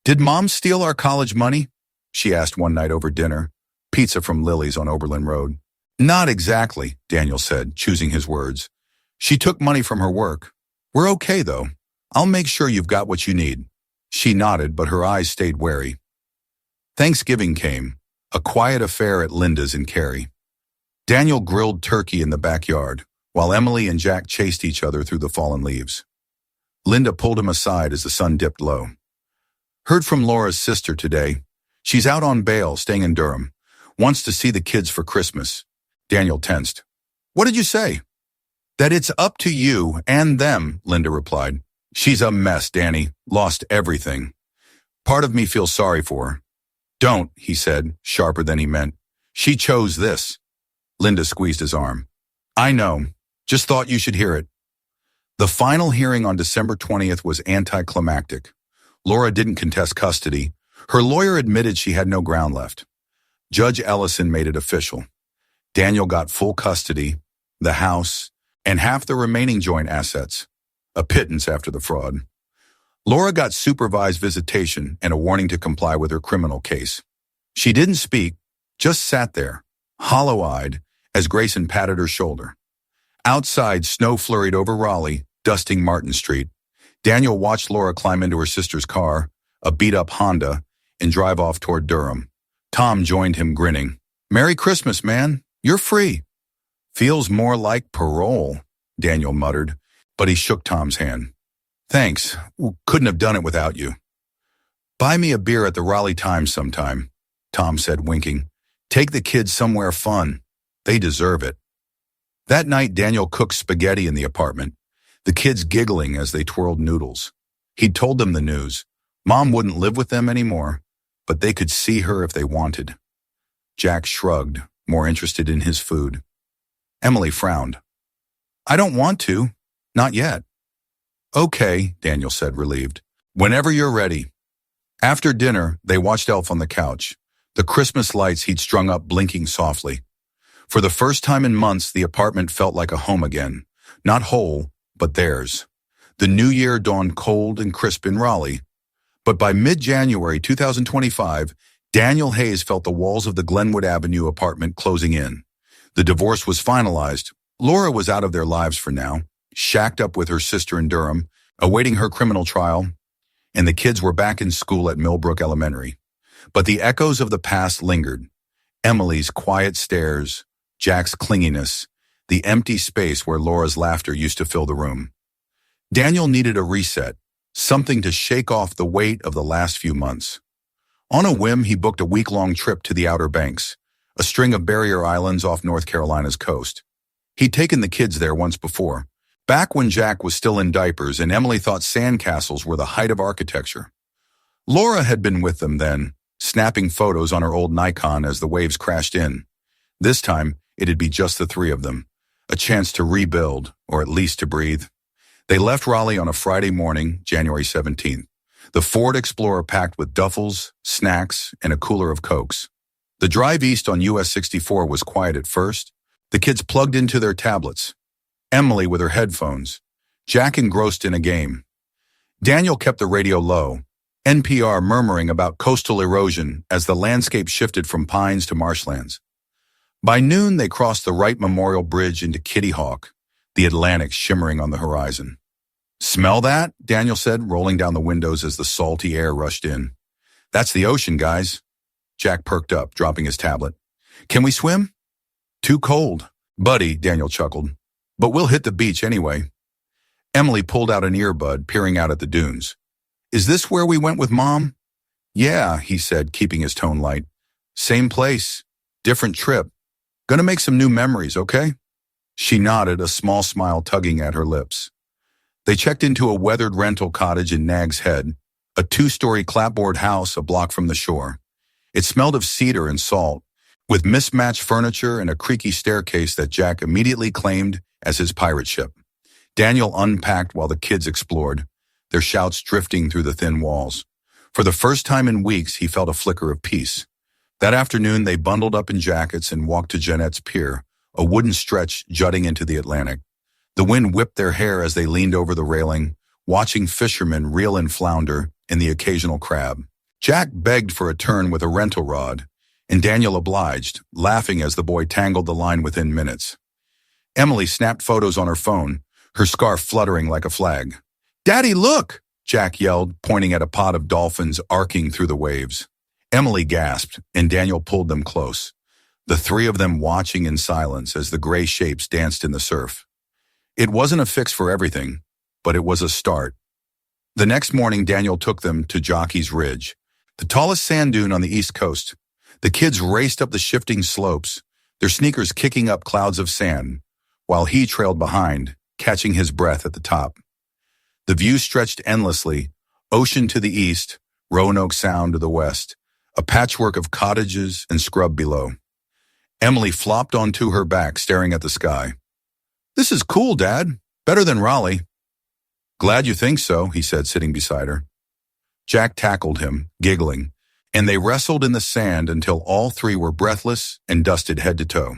Speaker 1: Did Mom steal our college money? She asked one night over dinner, pizza from Lily's on Oberlin Road. Not exactly, Daniel said, choosing his words. She took money from her work. We're okay, though. I'll make sure you've got what you need. She nodded, but her eyes stayed wary. Thanksgiving came, a quiet affair at Linda's in Cary. Daniel grilled turkey in the backyard, while Emily and Jack chased each other through the fallen leaves. Linda pulled him aside as the sun dipped low. Heard from Laura's sister today. She's out on bail, staying in Durham. Wants to see the kids for Christmas. Daniel tensed. What did you say? That it's up to you and them, Linda replied. She's a mess, Danny. Lost everything. Part of me feels sorry for her. Don't, he said, sharper than he meant. She chose this. Linda squeezed his arm. I know. Just thought you should hear it. The final hearing on December 20th was anticlimactic. Laura didn't contest custody. Her lawyer admitted she had no ground left. Judge Ellison made it official. Daniel got full custody, the house, and half the remaining joint assets, a pittance after the fraud. Laura got supervised visitation and a warning to comply with her criminal case. She didn't speak, just sat there, hollow-eyed, as Grayson patted her shoulder. Outside, snow flurried over Raleigh, dusting Martin Street. Daniel watched Laura climb into her sister's car, a beat-up Honda, and drive off toward Durham. Tom joined him, grinning. Merry Christmas, man. You're free. Feels more like parole, Daniel muttered, but he shook Tom's hand. Thanks. Couldn't have done it without you. Buy me a beer at the Raleigh Times sometime, Tom said, winking. Take the kids somewhere fun. They deserve it. That night, Daniel cooked spaghetti in the apartment, the kids giggling as they twirled noodles. He'd told them the news. Mom wouldn't live with them anymore, but they could see her if they wanted. Jack shrugged, more interested in his food. Emily frowned. I don't want to. Not yet. Okay, Daniel said, relieved. Whenever you're ready. After dinner, they watched Elf on the couch, the Christmas lights he'd strung up blinking softly. For the first time in months, the apartment felt like a home again. Not whole, but theirs. The new year dawned cold and crisp in Raleigh. But by mid-January 2025, Daniel Hayes felt the walls of the Glenwood Avenue apartment closing in. The divorce was finalized. Laura was out of their lives for now, shacked up with her sister in Durham, awaiting her criminal trial, and the kids were back in school at Millbrook Elementary. But the echoes of the past lingered. Emily's quiet stares, Jack's clinginess, the empty space where Laura's laughter used to fill the room. Daniel needed a reset, something to shake off the weight of the last few months. On a whim, he booked a week-long trip to the Outer Banks, a string of barrier islands off North Carolina's coast. He'd taken the kids there once before, back when Jack was still in diapers and Emily thought sandcastles were the height of architecture. Laura had been with them then, snapping photos on her old Nikon as the waves crashed in. This time, it'd be just the three of them, a chance to rebuild, or at least to breathe. They left Raleigh on a Friday morning, January 17th. The Ford Explorer packed with duffels, snacks, and a cooler of Cokes. The drive east on US 64 was quiet at first. The kids plugged into their tablets. Emily with her headphones. Jack engrossed in a game. Daniel kept the radio low, NPR murmuring about coastal erosion as the landscape shifted from pines to marshlands. By noon, they crossed the Wright Memorial Bridge into Kitty Hawk, the Atlantic shimmering on the horizon. Smell that? Daniel said, rolling down the windows as the salty air rushed in. That's the ocean, guys. Jack perked up, dropping his tablet. Can we swim? Too cold. Buddy, Daniel chuckled. But we'll hit the beach anyway. Emily pulled out an earbud, peering out at the dunes. Is this where we went with Mom? Yeah, he said, keeping his tone light. Same place. Different trip. Gonna make some new memories, okay? She nodded, a small smile tugging at her lips. They checked into a weathered rental cottage in Nag's Head, a 2-story clapboard house a block from the shore. It smelled of cedar and salt, with mismatched furniture and a creaky staircase that Jack immediately claimed as his pirate ship. Daniel unpacked while the kids explored, their shouts drifting through the thin walls. For the first time in weeks, he felt a flicker of peace. That afternoon, they bundled up in jackets and walked to Jeanette's Pier, a wooden stretch jutting into the Atlantic. The wind whipped their hair as they leaned over the railing, watching fishermen reel in flounder and the occasional crab. Jack begged for a turn with a rental rod, and Daniel obliged, laughing as the boy tangled the line within minutes. Emily snapped photos on her phone, her scarf fluttering like a flag. Daddy, look! Jack yelled, pointing at a pod of dolphins arcing through the waves. Emily gasped, and Daniel pulled them close, the three of them watching in silence as the gray shapes danced in the surf. It wasn't a fix for everything, but it was a start. The next morning, Daniel took them to Jockey's Ridge, the tallest sand dune on the East Coast. The kids raced up the shifting slopes, their sneakers kicking up clouds of sand, while he trailed behind, catching his breath at the top. The view stretched endlessly, ocean to the east, Roanoke Sound to the west, a patchwork of cottages and scrub below. Emily flopped onto her back, staring at the sky. "This is cool, Dad. Better than Raleigh." "Glad you think so," he said, sitting beside her. Jack tackled him, giggling, and they wrestled in the sand until all three were breathless and dusted head to toe.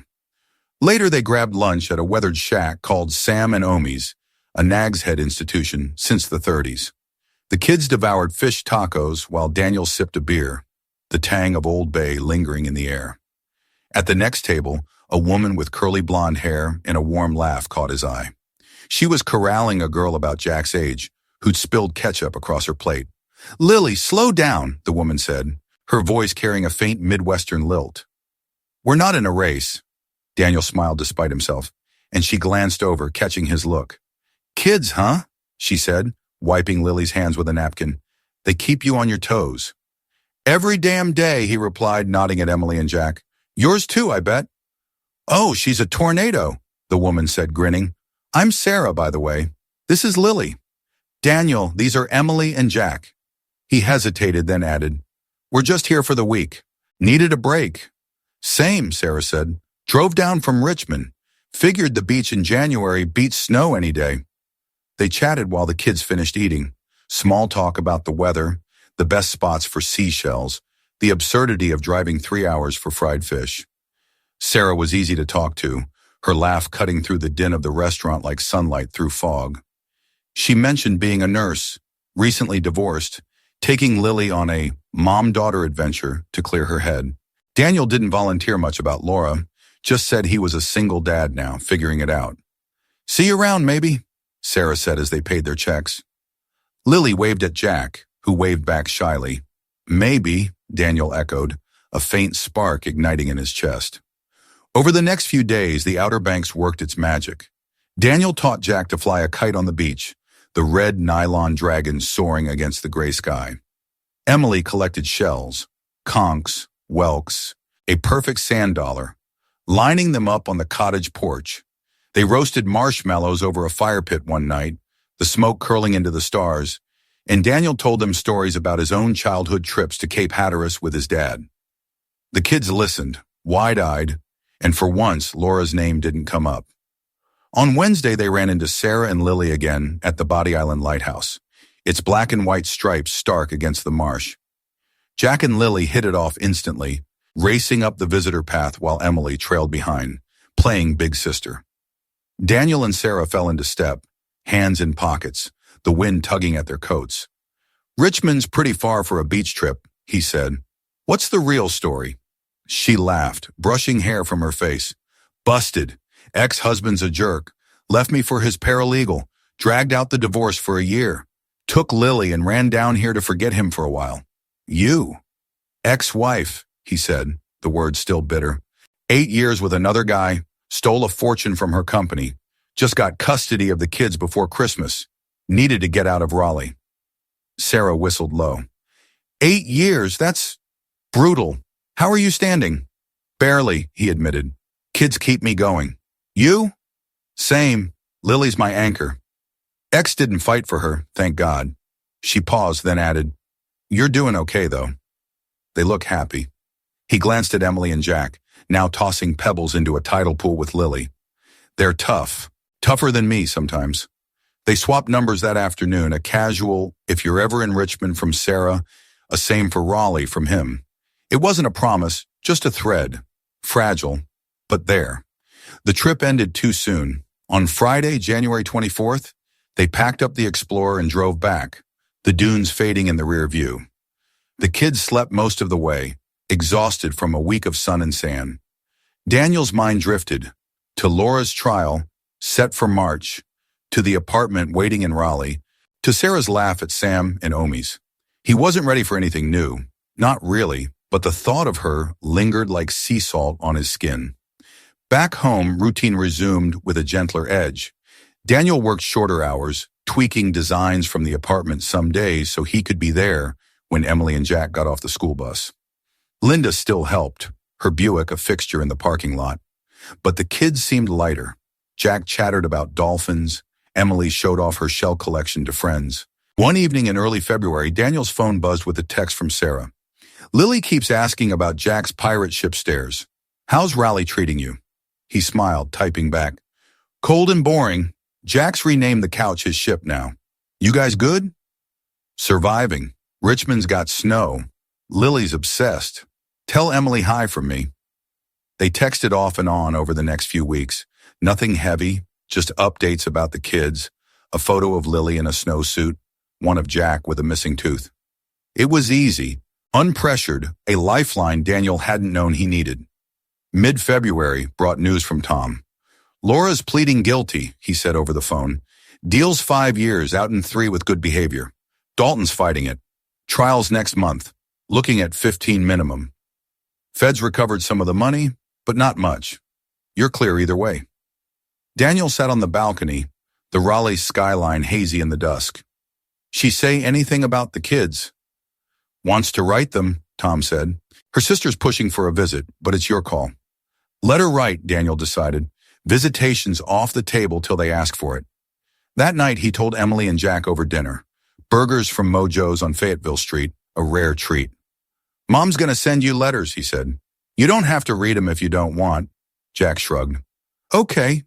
Speaker 1: Later, they grabbed lunch at a weathered shack called Sam and Omi's, a Nag's Head institution since the 30s. The kids devoured fish tacos while Daniel sipped a beer, the tang of Old Bay lingering in the air. At the next table, a woman with curly blonde hair and a warm laugh caught his eye. She was corralling a girl about Jack's age, who'd spilled ketchup across her plate. "Lily, slow down," the woman said, her voice carrying a faint Midwestern lilt. "We're not in a race." Daniel smiled despite himself, and she glanced over, catching his look. "Kids, huh?" she said, wiping Lily's hands with a napkin. "They keep you on your toes." "Every damn day," he replied, nodding at Emily and Jack. "Yours too, I bet." "Oh, she's a tornado," the woman said, grinning. "I'm Sarah, by the way. This is Lily." "Daniel, these are Emily and Jack." He hesitated, then added, "We're just here for the week. Needed a break." "Same," Sarah said. "Drove down from Richmond. Figured the beach in January beats snow any day." They chatted while the kids finished eating. Small talk about the weather, the best spots for seashells, the absurdity of driving 3 hours for fried fish. Sarah was easy to talk to, her laugh cutting through the din of the restaurant like sunlight through fog. She mentioned being a nurse, recently divorced, taking Lily on a mom-daughter adventure to clear her head. Daniel didn't volunteer much about Laura, just said he was a single dad now, figuring it out. "See you around, maybe," Sarah said as they paid their checks. Lily waved at Jack, who waved back shyly. "Maybe," Daniel echoed, a faint spark igniting in his chest. Over the next few days, the Outer Banks worked its magic. Daniel taught Jack to fly a kite on the beach, the red nylon dragon soaring against the gray sky. Emily collected shells, conchs, whelks, a perfect sand dollar, lining them up on the cottage porch. They roasted marshmallows over a fire pit one night, the smoke curling into the stars, and Daniel told them stories about his own childhood trips to Cape Hatteras with his dad. The kids listened, wide-eyed, and for once, Laura's name didn't come up. On Wednesday, they ran into Sarah and Lily again at the Body Island Lighthouse, its black and white stripes stark against the marsh. Jack and Lily hit it off instantly, racing up the visitor path while Emily trailed behind, playing big sister. Daniel and Sarah fell into step, hands in pockets, the wind tugging at their coats. "Richmond's pretty far for a beach trip," he said. "What's the real story?" She laughed, brushing hair from her face. "Busted. Ex-husband's a jerk. Left me for his paralegal. Dragged out the divorce for a year. Took Lily and ran down here to forget him for a while." "You?" "Ex-wife," he said, the words still bitter. 8 years with another guy, stole a fortune from her company. Just got custody of the kids before Christmas. Needed to get out of Raleigh." Sarah whistled low. 8 years? That's brutal. How are you standing?" "Barely," he admitted. "Kids keep me going." "You?" "Same. Lily's my anchor." Ex didn't fight for her, thank God. She paused, then added, "You're doing okay, though." They look happy. He glanced at Emily and Jack, now tossing pebbles into a tidal pool with Lily. "They're tough. Tougher than me sometimes." They swapped numbers that afternoon, a casual, "if you're ever in Richmond" from Sarah, a "same for Raleigh" from him. It wasn't a promise, just a thread. Fragile, but there. The trip ended too soon. On Friday, January 24th, they packed up the Explorer and drove back, the dunes fading in the rear view. The kids slept most of the way, exhausted from a week of sun and sand. Daniel's mind drifted to Laura's trial, set for March, to the apartment waiting in Raleigh, to Sarah's laugh at Sam and Omi's. He wasn't ready for anything new, not really, but the thought of her lingered like sea salt on his skin. Back home, routine resumed with a gentler edge. Daniel worked shorter hours, tweaking designs from the apartment some days so he could be there when Emily and Jack got off the school bus. Linda still helped, her Buick a fixture in the parking lot. But the kids seemed lighter. Jack chattered about dolphins. Emily showed off her shell collection to friends. One evening in early February, Daniel's phone buzzed with a text from Sarah. Lily keeps asking about Jack's pirate ship stairs. How's Raleigh treating you? He smiled, typing back. Cold and boring. Jack's renamed the couch his ship now. You guys good? Surviving. Richmond's got snow. Lily's obsessed. Tell Emily hi from me. They texted off and on over the next few weeks. Nothing heavy, just updates about the kids, a photo of Lily in a snowsuit, one of Jack with a missing tooth. It was easy, unpressured, a lifeline Daniel hadn't known he needed. Mid-February brought news from Tom. Laura's pleading guilty, he said over the phone. Deal's 5 years, out in 3 with good behavior. Dalton's fighting it. Trials next month, looking at 15 minimum. Feds recovered some of the money, but not much. You're clear either way. Daniel sat on the balcony, the Raleigh skyline hazy in the dusk. She say anything about the kids? Wants to write them, Tom said. Her sister's pushing for a visit, but it's your call. Let her write, Daniel decided. Visitation's off the table till they ask for it. That night, he told Emily and Jack over dinner. Burgers from Mojo's on Fayetteville Street, a rare treat. Mom's gonna send you letters, he said. You don't have to read them if you don't want. Jack shrugged. Okay.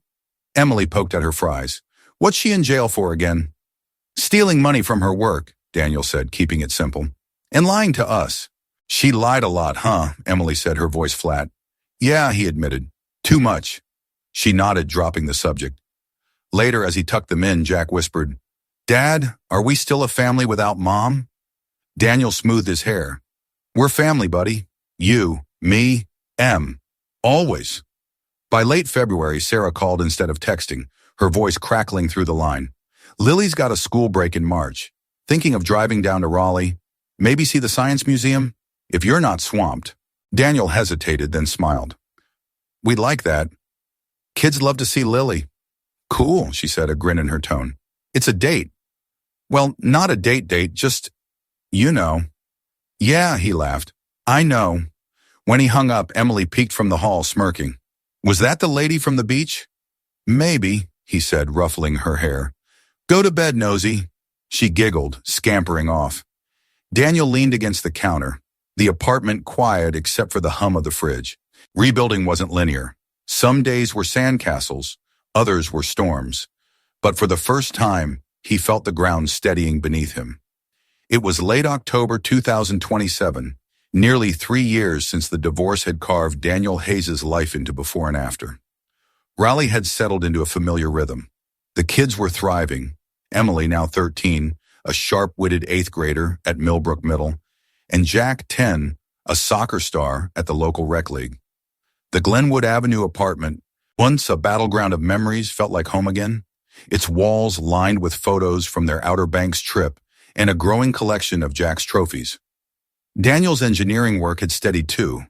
Speaker 1: Emily poked at her fries. What's she in jail for again? Stealing money from her work, Daniel said, keeping it simple. And lying to us. She lied a lot, huh? Emily said, her voice flat. Yeah, he admitted. Too much. She nodded, dropping the subject. Later, as he tucked them in, Jack whispered, Dad, are we still a family without Mom? Daniel smoothed his hair. We're family, buddy. You, me, Em. Always. By late February, Sarah called instead of texting, her voice crackling through the line. Lily's got a school break in March. Thinking of driving down to Raleigh. Maybe see the Science Museum? If you're not swamped. Daniel hesitated, then smiled. We'd like that. Kids love to see Lily. Cool, she said, a grin in her tone. It's a date. Well, not a date, just, you know. Yeah, he laughed. I know. When he hung up, Emily peeked from the hall, smirking. Was that the lady from the beach? Maybe, he said, ruffling her hair. Go to bed, nosy. She giggled, scampering off. Daniel leaned against the counter, the apartment quiet except for the hum of the fridge. Rebuilding wasn't linear. Some days were sandcastles, others were storms. But for the first time, he felt the ground steadying beneath him. It was late October 2027, nearly 3 years since the divorce had carved Daniel Hayes' life into before and after. Raleigh had settled into a familiar rhythm. The kids were thriving. Emily, now 13, a sharp-witted 8th grader at Millbrook Middle, and Jack, 10, a soccer star at the local rec league. The Glenwood Avenue apartment, once a battleground of memories, felt like home again, its walls lined with photos from their Outer Banks trip and a growing collection of Jack's trophies. Daniel's engineering work had steadied too.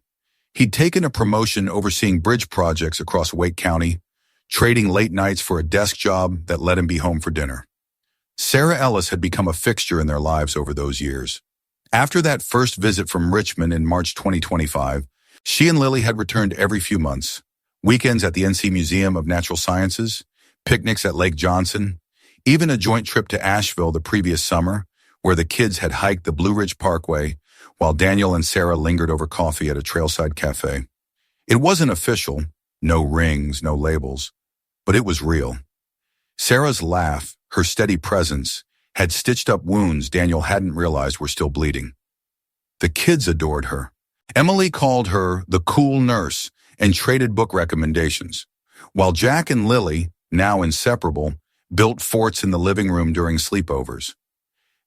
Speaker 1: He'd taken a promotion overseeing bridge projects across Wake County, trading late nights for a desk job that let him be home for dinner. Sarah Ellis had become a fixture in their lives over those years. After that first visit from Richmond in March 2025, she and Lily had returned every few months. Weekends at the NC Museum of Natural Sciences, picnics at Lake Johnson, even a joint trip to Asheville the previous summer, where the kids had hiked the Blue Ridge Parkway, while Daniel and Sarah lingered over coffee at a trailside cafe. It wasn't official, no rings, no labels, but it was real. Sarah's laugh, her steady presence, had stitched up wounds Daniel hadn't realized were still bleeding. The kids adored her. Emily called her the cool nurse and traded book recommendations, while Jack and Lily, now inseparable, built forts in the living room during sleepovers.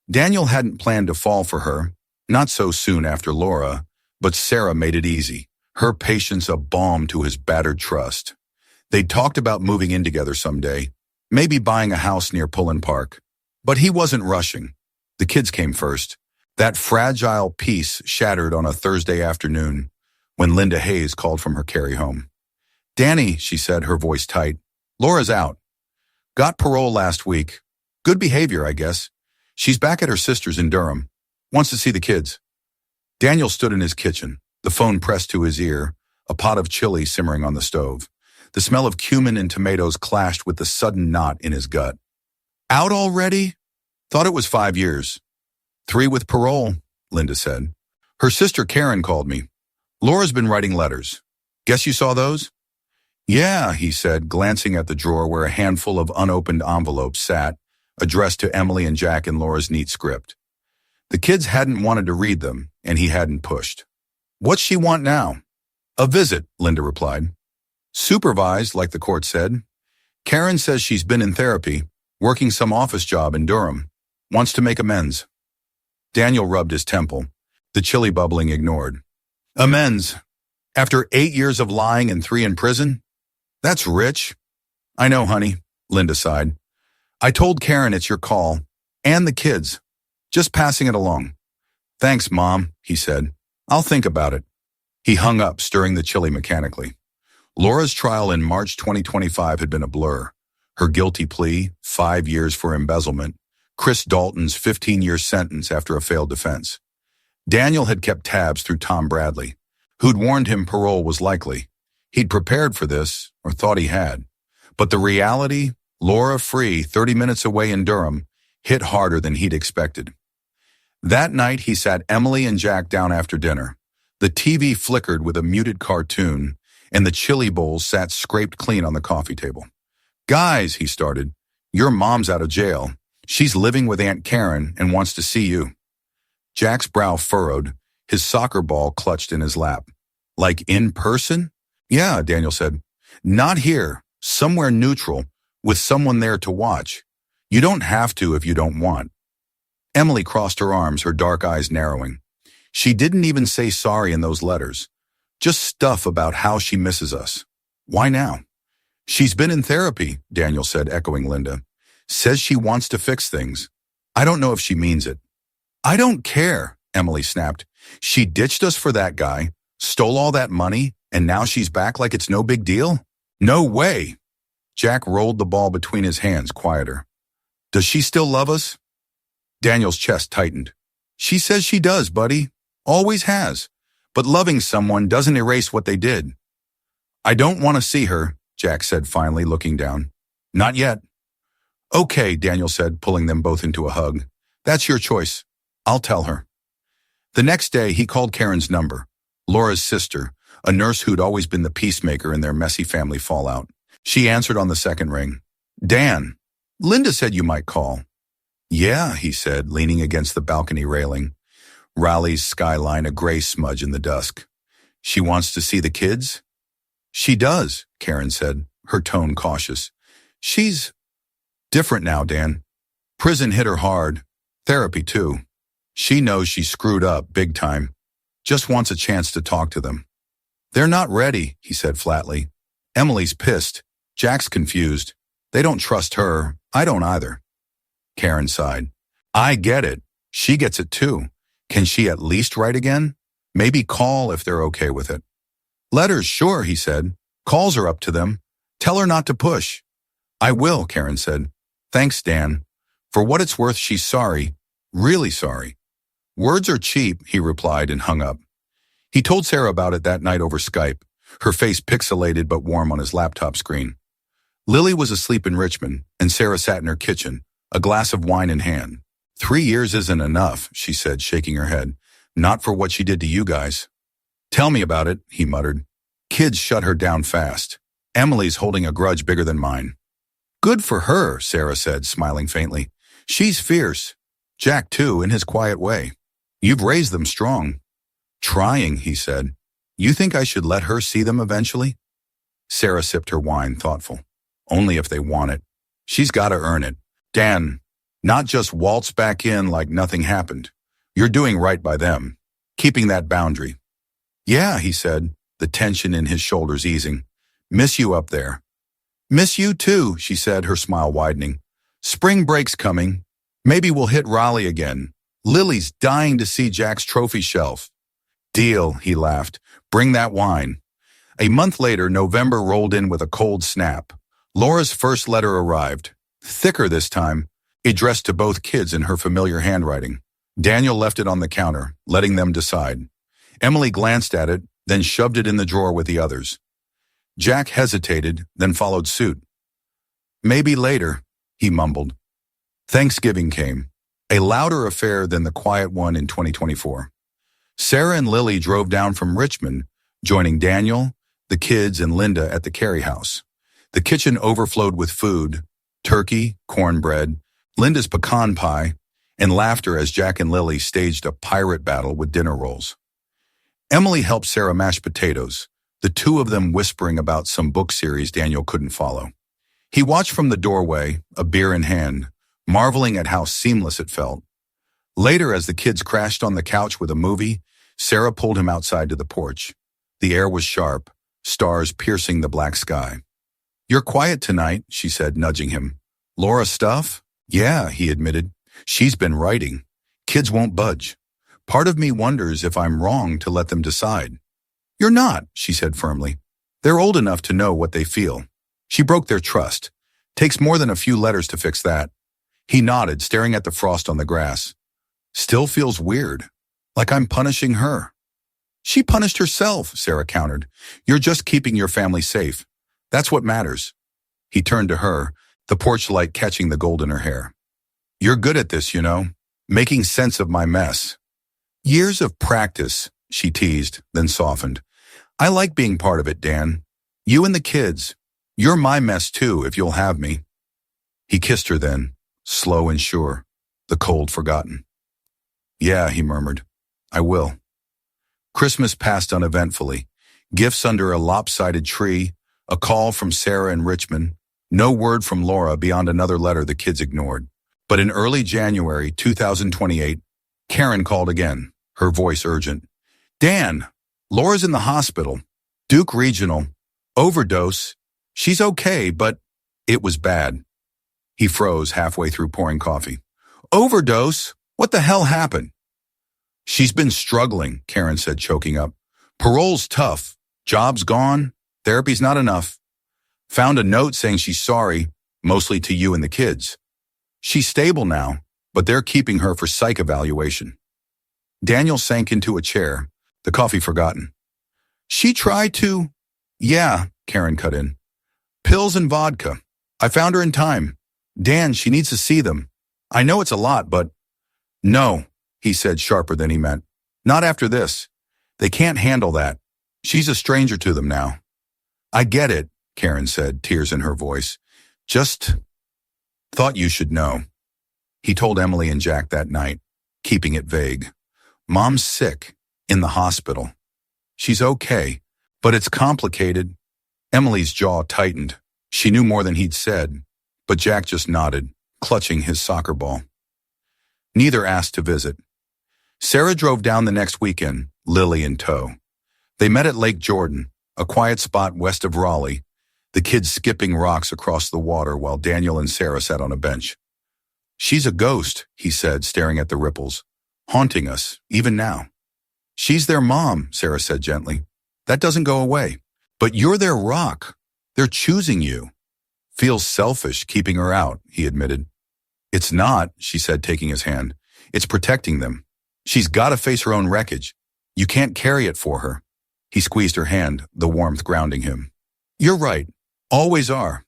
Speaker 1: Daniel hadn't planned to fall for her, not so soon after Laura, but Sarah made it easy, her patience a balm to his battered trust. They'd talked about moving in together someday, maybe buying a house near Pullen Park. But he wasn't rushing. The kids came first. That fragile peace shattered on a Thursday afternoon when Linda Hayes called from her carry home. Danny, she said, her voice tight, Laura's out. Got parole last week. Good behavior, I guess. She's back at her sister's in Durham. Wants to see the kids. Daniel stood in his kitchen, the phone pressed to his ear, a pot of chili simmering on the stove. The smell of cumin and tomatoes clashed with the sudden knot in his gut. Out already? Thought it was 5 years. 3 with parole, Linda said. Her sister Karen called me. Laura's been writing letters. Guess you saw those? Yeah, he said, glancing at the drawer where a handful of unopened envelopes sat, addressed to Emily and Jack in Laura's neat script. The kids hadn't wanted to read them, and he hadn't pushed. What's she want now? A visit, Linda replied. Supervised, like the court said. Karen says she's been in therapy, working some office job in Durham. Wants to make amends. Daniel rubbed his temple, the chili bubbling ignored. Amends. After 8 years of lying and 3 in prison? That's rich. I know, honey, Linda sighed. I told Karen it's your call, and the kids. Just passing it along. Thanks, Mom, he said. I'll think about it. He hung up, stirring the chili mechanically. Laura's trial in March 2025 had been a blur. Her guilty plea, 5 years for embezzlement, Chris Dalton's 15-year sentence after a failed defense. Daniel had kept tabs through Tom Bradley, who'd warned him parole was likely. He'd prepared for this, or thought he had. But the reality, Laura free, 30 minutes away in Durham, hit harder than he'd expected. That night, he sat Emily and Jack down after dinner. The TV flickered with a muted cartoon, and the chili bowl sat scraped clean on the coffee table. Guys, he started, your mom's out of jail. She's living with Aunt Karen and wants to see you. Jack's brow furrowed, his soccer ball clutched in his lap. Like in person? Yeah, Daniel said. Not here, somewhere neutral, with someone there to watch. You don't have to if you don't want. Emily crossed her arms, her dark eyes narrowing. She didn't even say sorry in those letters. Just stuff about how she misses us. Why now? She's been in therapy, Daniel said, echoing Linda. Says she wants to fix things. I don't know if she means it. I don't care, Emily snapped. She ditched us for that guy, stole all that money, and now she's back like it's no big deal? No way. Jack rolled the ball between his hands, quieter. Does she still love us? Daniel's chest tightened. She says she does, buddy. Always has. But loving someone doesn't erase what they did. I don't want to see her, Jack said finally, looking down. Not yet. Okay, Daniel said, pulling them both into a hug. That's your choice. I'll tell her. The next day, he called Karen's number, Laura's sister, a nurse who'd always been the peacemaker in their messy family fallout. She answered on the second ring. Dan, Linda said you might call. Yeah, he said, leaning against the balcony railing. Raleigh's skyline a gray smudge in the dusk. She wants to see the kids? She does, Karen said, her tone cautious. She's different now, Dan. Prison hit her hard. Therapy, too. She knows she screwed up big time. Just wants a chance to talk to them. They're not ready, he said flatly. Emily's pissed. Jack's confused. They don't trust her. I don't either. Karen sighed. I get it. She gets it too. Can she at least write again? Maybe call if they're okay with it. Letters, sure, he said. Calls are up to them. Tell her not to push. I will, Karen said. Thanks, Dan. For what it's worth, she's sorry. Really sorry. Words are cheap, he replied and hung up. He told Sarah about it that night over Skype, her face pixelated but warm on his laptop screen. Lily was asleep in Richmond, and Sarah sat in her kitchen, a glass of wine in hand. 3 years isn't enough, she said, shaking her head. Not for what she did to you guys. Tell me about it, he muttered. Kids shut her down fast. Emily's holding a grudge bigger than mine. Good for her, Sarah said, smiling faintly. She's fierce. Jack, too, in his quiet way. You've raised them strong. Trying, he said. You think I should let her see them eventually? Sarah sipped her wine, thoughtful. Only if they want it. She's got to earn it. Dan, not just waltz back in like nothing happened. You're doing right by them. Keeping that boundary. Yeah, he said, the tension in his shoulders easing. Miss you up there. Miss you too, she said, her smile widening. Spring break's coming. Maybe we'll hit Raleigh again. Lily's dying to see Jack's trophy shelf. Deal, he laughed. Bring that wine. A month later, November rolled in with a cold snap. Laura's first letter arrived. Thicker this time. addressed to both kids in her familiar handwriting. Daniel left it on the counter, letting them decide. Emily glanced at it, then shoved it in the drawer with the others. Jack hesitated, then followed suit. "Maybe later," he mumbled. Thanksgiving came, a louder affair than the quiet one in 2024. Sarah and Lily drove down from Richmond, joining Daniel, the kids, and Linda at the Carey house. The kitchen overflowed with food, turkey, cornbread, Linda's pecan pie, and laughter as Jack and Lily staged a pirate battle with dinner rolls. Emily helped Sarah mash potatoes, the two of them whispering about some book series Daniel couldn't follow. He watched from the doorway, a beer in hand, marveling at how seamless it felt. Later, as the kids crashed on the couch with a movie, Sarah pulled him outside to the porch. The air was sharp, stars piercing the black sky. "You're quiet tonight," she said, nudging him. "Laura stuff?" "Yeah," he admitted. "She's been writing. Kids won't budge. Part of me wonders if I'm wrong to let them decide." "You're not," she said firmly. "They're old enough to know what they feel." She broke their trust. "Takes more than a few letters to fix that." He nodded, staring at the frost on the grass. "Still feels weird, like I'm punishing her." "She punished herself," Sarah countered. "You're just keeping your family safe. That's what matters." He turned to her, the porch light catching the gold in her hair. "You're good at this, you know, making sense of my mess." "Years of practice," she teased, then softened. "I like being part of it, Dan. You and the kids. You're my mess too, if you'll have me." He kissed her then, slow and sure, the cold forgotten. "Yeah," he murmured, "I will." Christmas passed uneventfully. Gifts under a lopsided tree, a call from Sarah in Richmond, no word from Laura beyond another letter the kids ignored. But in early January 2028, Karen called again, her voice urgent. "Dan, Laura's in the hospital. Duke Regional. Overdose. She's okay, but..." It was bad. He froze halfway through pouring coffee. "Overdose? What the hell happened?" "She's been struggling," Karen said, choking up. "Parole's tough. Job's gone. Therapy's not enough. Found a note saying she's sorry, mostly to you and the kids. She's stable now, but they're keeping her for psych evaluation." Daniel sank into a chair, the coffee forgotten. "She tried to..." "Yeah," Karen cut in. "Pills and vodka. I found her in time. Dan, she needs to see them. I know it's a lot, but..." "No," he said sharper than he meant. "Not after this. They can't handle that. She's a stranger to them now." "I get it," Karen said, tears in her voice. "Just thought you should know." He told Emily and Jack that night, keeping it vague. "Mom's sick, in the hospital. She's okay, but it's complicated." Emily's jaw tightened. She knew more than he'd said, but Jack just nodded, clutching his soccer ball. Neither asked to visit. Sarah drove down the next weekend, Lily in tow. They met at Lake Jordan, a quiet spot west of Raleigh, the kids skipping rocks across the water while Daniel and Sarah sat on a bench. "She's a ghost," he said, staring at the ripples, "haunting us, even now." "She's their mom," Sarah said gently. "That doesn't go away. But you're their rock. They're choosing you." "Feels selfish keeping her out," he admitted. "It's not," she said, taking his hand. "It's protecting them. She's got to face her own wreckage. You can't carry it for her." He squeezed her hand, the warmth grounding him. "You're right. Always are."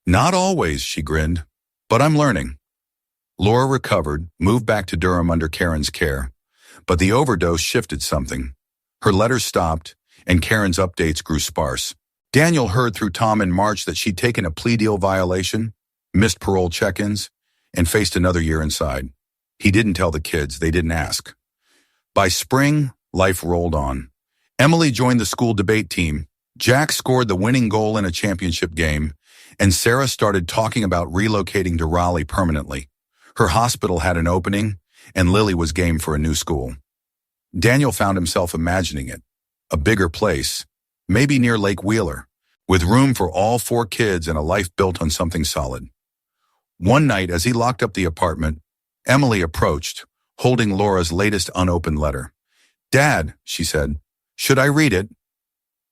Speaker 1: "Not always," she grinned. "But I'm learning." Laura recovered, moved back to Durham under Karen's care. But the overdose shifted something. Her letters stopped, and Karen's updates grew sparse. Daniel heard through Tom in March that she'd taken a plea deal violation, missed parole check-ins, and faced another year inside. He didn't tell the kids. They didn't ask. By spring, life rolled on. Emily joined the school debate team. Jack scored the winning goal in a championship game, and Sarah started talking about relocating to Raleigh permanently. Her hospital had an opening, and Lily was game for a new school. Daniel found himself imagining it. A bigger place, maybe near Lake Wheeler, with room for all 4 kids and a life built on something solid. One night, as he locked up the apartment, Emily approached, holding Laura's latest unopened letter. "Dad," she said, "should I read it?"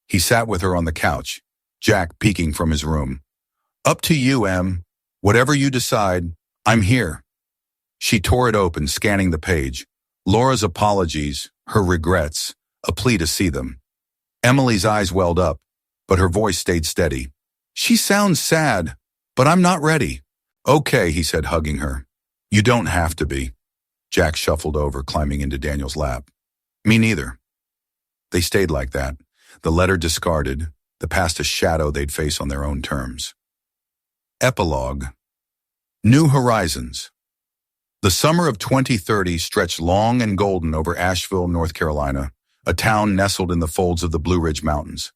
Speaker 1: He sat with her on the couch, Jack peeking from his room. "Up to you, Em. Whatever you decide, I'm here. She tore it open, scanning the page. Laura's apologies, her regrets, a plea to see them. Emily's eyes welled up, but her voice stayed steady. She sounds sad, but I'm not ready. Okay, he said, hugging her. You don't have to be. Jack shuffled over, climbing into Daniel's lap. Me neither. They stayed like that, the letter discarded, the past a shadow they'd face on their own terms. Epilogue. New Horizons. The summer of 2030 stretched long and golden over Asheville, North Carolina, a town nestled in the folds of the Blue Ridge Mountains.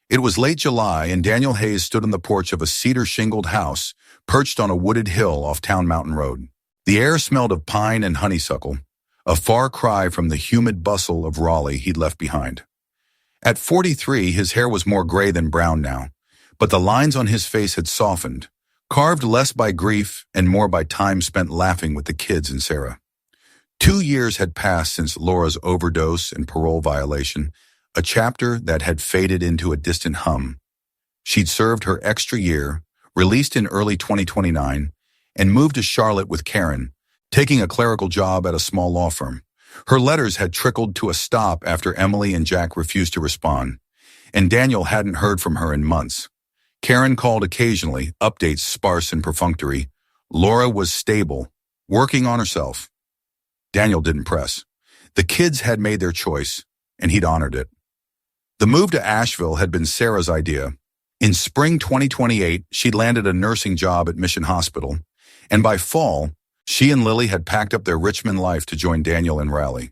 Speaker 1: It was late July, and Daniel Hayes stood on the porch of a cedar-shingled house perched on a wooded hill off Town Mountain Road. The air smelled of pine and honeysuckle, a far cry from the humid bustle of Raleigh he'd left behind. At 43, his hair was more gray than brown now, but the lines on his face had softened, carved less by grief and more by time spent laughing with the kids and Sarah. 2 years had passed since Laura's overdose and parole violation, a chapter that had faded into a distant hum. She'd served her extra year, released in early 2029, and moved to Charlotte with Karen, taking a clerical job at a small law firm. Her letters had trickled to a stop after Emily and Jack refused to respond, and Daniel hadn't heard from her in months. Karen called occasionally, updates sparse and perfunctory. Laura was stable, working on herself. Daniel didn't press. The kids had made their choice, and he'd honored it. The move to Asheville had been Sarah's idea. In spring 2028, she'd landed a nursing job at Mission Hospital, and by fall, she and Lily had packed up their Richmond life to join Daniel in Raleigh.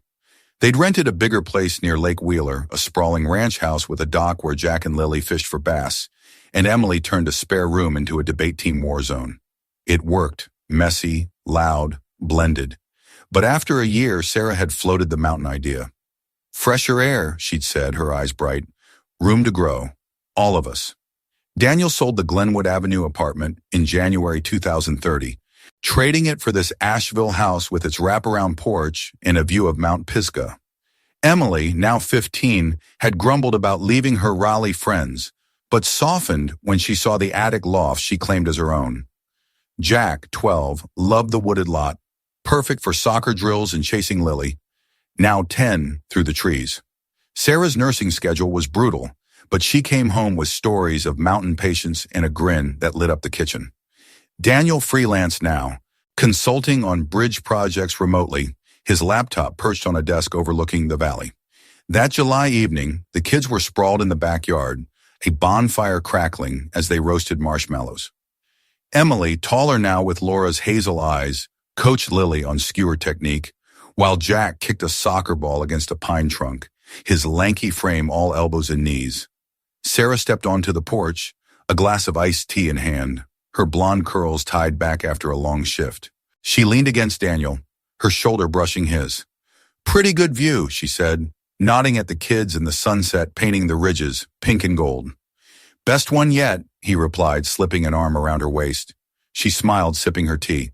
Speaker 1: They'd rented a bigger place near Lake Wheeler, a sprawling ranch house with a dock where Jack and Lily fished for bass, and Emily turned a spare room into a debate team war zone. It worked, messy, loud, blended. But after a year, Sarah had floated the mountain idea. Fresher air, she'd said, her eyes bright. Room to grow. All of us. Daniel sold the Glenwood Avenue apartment in January 2030, trading it for this Asheville house with its wraparound porch and a view of Mount Pisgah. Emily, now 15, had grumbled about leaving her Raleigh friends, but softened when she saw the attic loft she claimed as her own. Jack, 12, loved the wooded lot, perfect for soccer drills and chasing Lily, now 10 through the trees. Sarah's nursing schedule was brutal, but she came home with stories of mountain patience and a grin that lit up the kitchen. Daniel freelanced now, consulting on bridge projects remotely, his laptop perched on a desk overlooking the valley. That July evening, the kids were sprawled in the backyard, a bonfire crackling as they roasted marshmallows. Emily, taller now with Laura's hazel eyes, coached Lily on skewer technique, while Jack kicked a soccer ball against a pine trunk, his lanky frame all elbows and knees. Sarah stepped onto the porch, a glass of iced tea in hand, her blonde curls tied back after a long shift. She leaned against Daniel, her shoulder brushing his. Pretty good view, she said, nodding at the kids and the sunset painting the ridges, pink and gold. Best one yet, he replied, slipping an arm around her waist. She smiled, sipping her tea.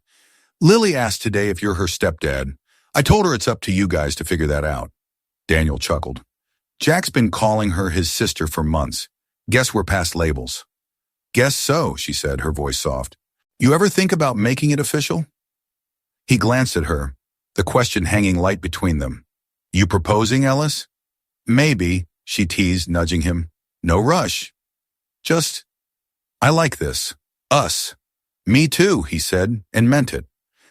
Speaker 1: Lily asked today if you're her stepdad. I told her it's up to you guys to figure that out. Daniel chuckled. Jack's been calling her his sister for months. Guess we're past labels. Guess so, she said, her voice soft. You ever think about making it official? He glanced at her, the question hanging light between them. You proposing, Ellis? Maybe, she teased, nudging him. No rush. Just, I like this. Us. Me too, he said, and meant it.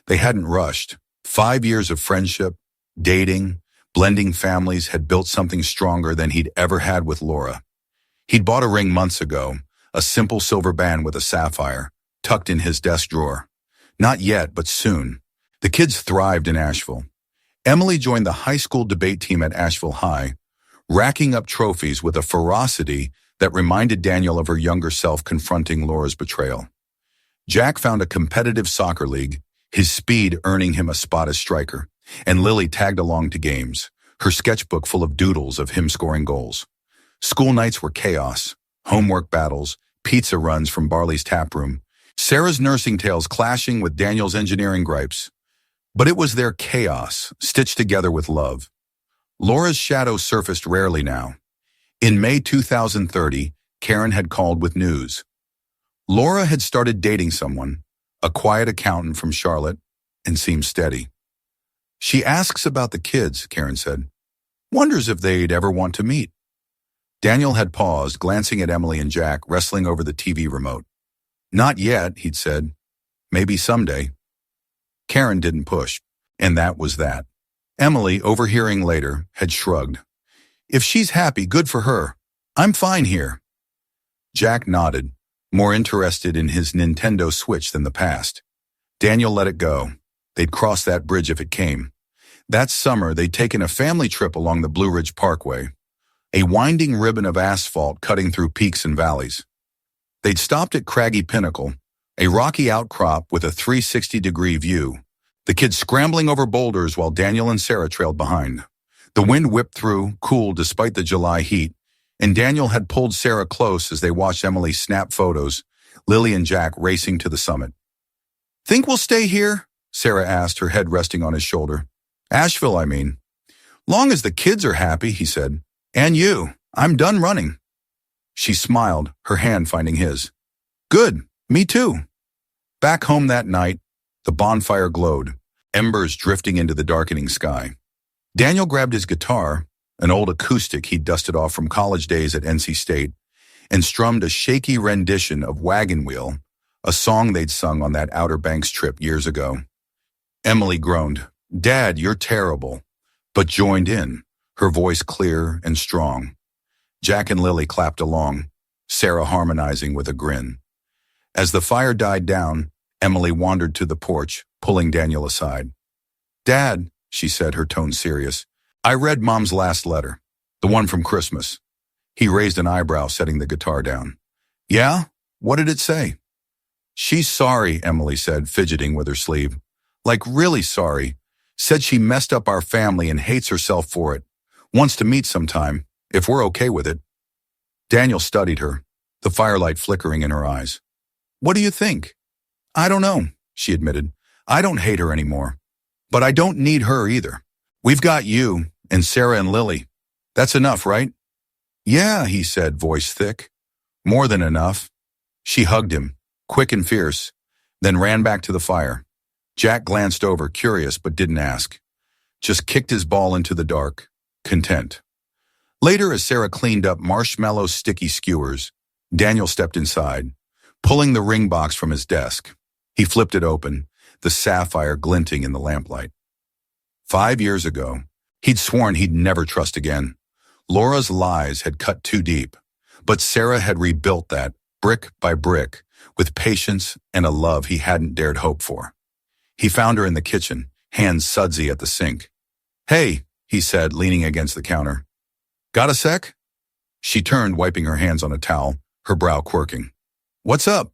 Speaker 1: They hadn't rushed. 5 years of friendship, dating, blending families had built something stronger than he'd ever had with Laura. He'd bought a ring months ago, a simple silver band with a sapphire, tucked in his desk drawer. Not yet, but soon. The kids thrived in Asheville. Emily joined the high school debate team at Asheville High, racking up trophies with a ferocity that reminded Daniel of her younger self confronting Laura's betrayal. Jack found a competitive soccer league, his speed earning him a spot as striker, and Lily tagged along to games, her sketchbook full of doodles of him scoring goals. School nights were chaos, homework battles, pizza runs from Barley's taproom, Sarah's nursing tales clashing with Daniel's engineering gripes. But it was their chaos, stitched together with love. Laura's shadow surfaced rarely now. In May 2030, Karen had called with news. Laura had started dating someone, a quiet accountant from Charlotte, and seems steady. She asks about the kids, Karen said. Wonders if they'd ever want to meet. Daniel had paused, glancing at Emily and Jack wrestling over the TV remote. Not yet, he'd said. Maybe someday. Karen didn't push, and that was that. Emily, overhearing later, had shrugged. If she's happy, good for her. I'm fine here. Jack nodded, more interested in his Nintendo Switch than the past. Daniel let it go. They'd cross that bridge if it came. That summer, they'd taken a family trip along the Blue Ridge Parkway, a winding ribbon of asphalt cutting through peaks and valleys. They'd stopped at Craggy Pinnacle, a rocky outcrop with a 360-degree view, the kids scrambling over boulders while Daniel and Sarah trailed behind. The wind whipped through, cool despite the July heat, and Daniel had pulled Sarah close as they watched Emily snap photos, Lily and Jack racing to the summit. Think we'll stay here? Sarah asked, her head resting on his shoulder. Asheville, I mean. Long as the kids are happy, he said. And you. I'm done running. She smiled, her hand finding his. Good. Me too. Back home that night, the bonfire glowed, embers drifting into the darkening sky. Daniel grabbed his guitar, an old acoustic he'd dusted off from college days at NC State, and strummed a shaky rendition of Wagon Wheel, a song they'd sung on that Outer Banks trip years ago. Emily groaned, Dad, you're terrible, but joined in, her voice clear and strong. Jack and Lily clapped along, Sarah harmonizing with a grin. As the fire died down, Emily wandered to the porch, pulling Daniel aside. Dad, she said, her tone serious, I read Mom's last letter, the one from Christmas. He raised an eyebrow, setting the guitar down. Yeah? What did it say? She's sorry, Emily said, fidgeting with her sleeve. Like really sorry. Said she messed up our family and hates herself for it. Wants to meet sometime, if we're okay with it. Daniel studied her, the firelight flickering in her eyes. What do you think? I don't know, she admitted. I don't hate her anymore. But I don't need her either. We've got you, and Sarah and Lily. That's enough, right? Yeah, he said, voice thick. More than enough. She hugged him, quick and fierce, then ran back to the fire. Jack glanced over, curious, but didn't ask. Just kicked his ball into the dark, content. Later, as Sarah cleaned up marshmallow sticky skewers, Daniel stepped inside, pulling the ring box from his desk. He flipped it open, the sapphire glinting in the lamplight. 5 years ago, he'd sworn he'd never trust again. Laura's lies had cut too deep, but Sarah had rebuilt that, brick by brick, with patience and a love he hadn't dared hope for. He found her in the kitchen, hands sudsy at the sink. Hey, he said, leaning against the counter. Got a sec? She turned, wiping her hands on a towel, her brow quirking. What's up?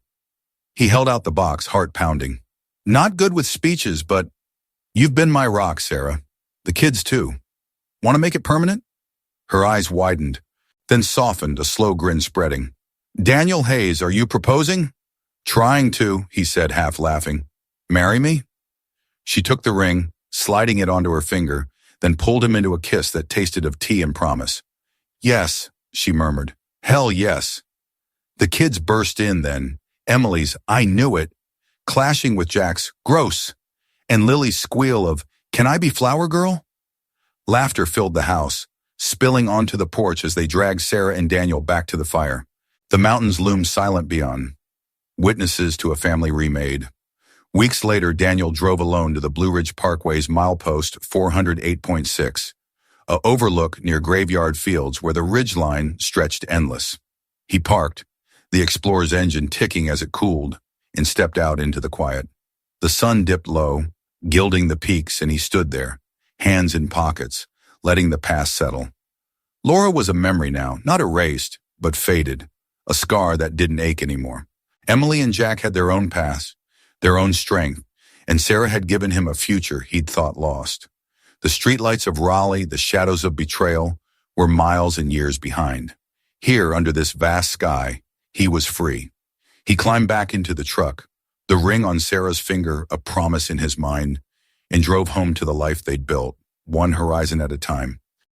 Speaker 1: He held out the box, heart pounding. Not good with speeches, but you've been my rock, Sarah. The kids, too. Want to make it permanent? Her eyes widened, then softened, a slow grin spreading. Daniel Hayes, are you proposing? Trying to, he said, half laughing. Marry me? She took the ring, sliding it onto her finger, then pulled him into a kiss that tasted of tea and promise. Yes, she murmured. Hell yes. The kids burst in then, Emily's, I knew it, clashing with Jack's, gross, and Lily's squeal of, can I be flower girl? Laughter filled the house, spilling onto the porch as they dragged Sarah and Daniel back to the fire. The mountains loomed silent beyond, witnesses to a family remade. Weeks later, Daniel drove alone to the Blue Ridge Parkway's milepost 408.6, a overlook near Graveyard Fields where the ridgeline stretched endless. He parked, the Explorer's engine ticking as it cooled, and stepped out into the quiet. The sun dipped low, gilding the peaks, and he stood there, hands in pockets, letting the past settle. Laura was a memory now, not erased, but faded, a scar that didn't ache anymore. Emily and Jack had their own past, their own strength, and Sarah had given him a future he'd thought lost. The streetlights of Raleigh, the shadows of betrayal, were miles and years behind. Here, under this vast sky, he was free. He climbed back into the truck, the ring on Sarah's finger a promise in his mind, and drove home to the life they'd built, one horizon at a time.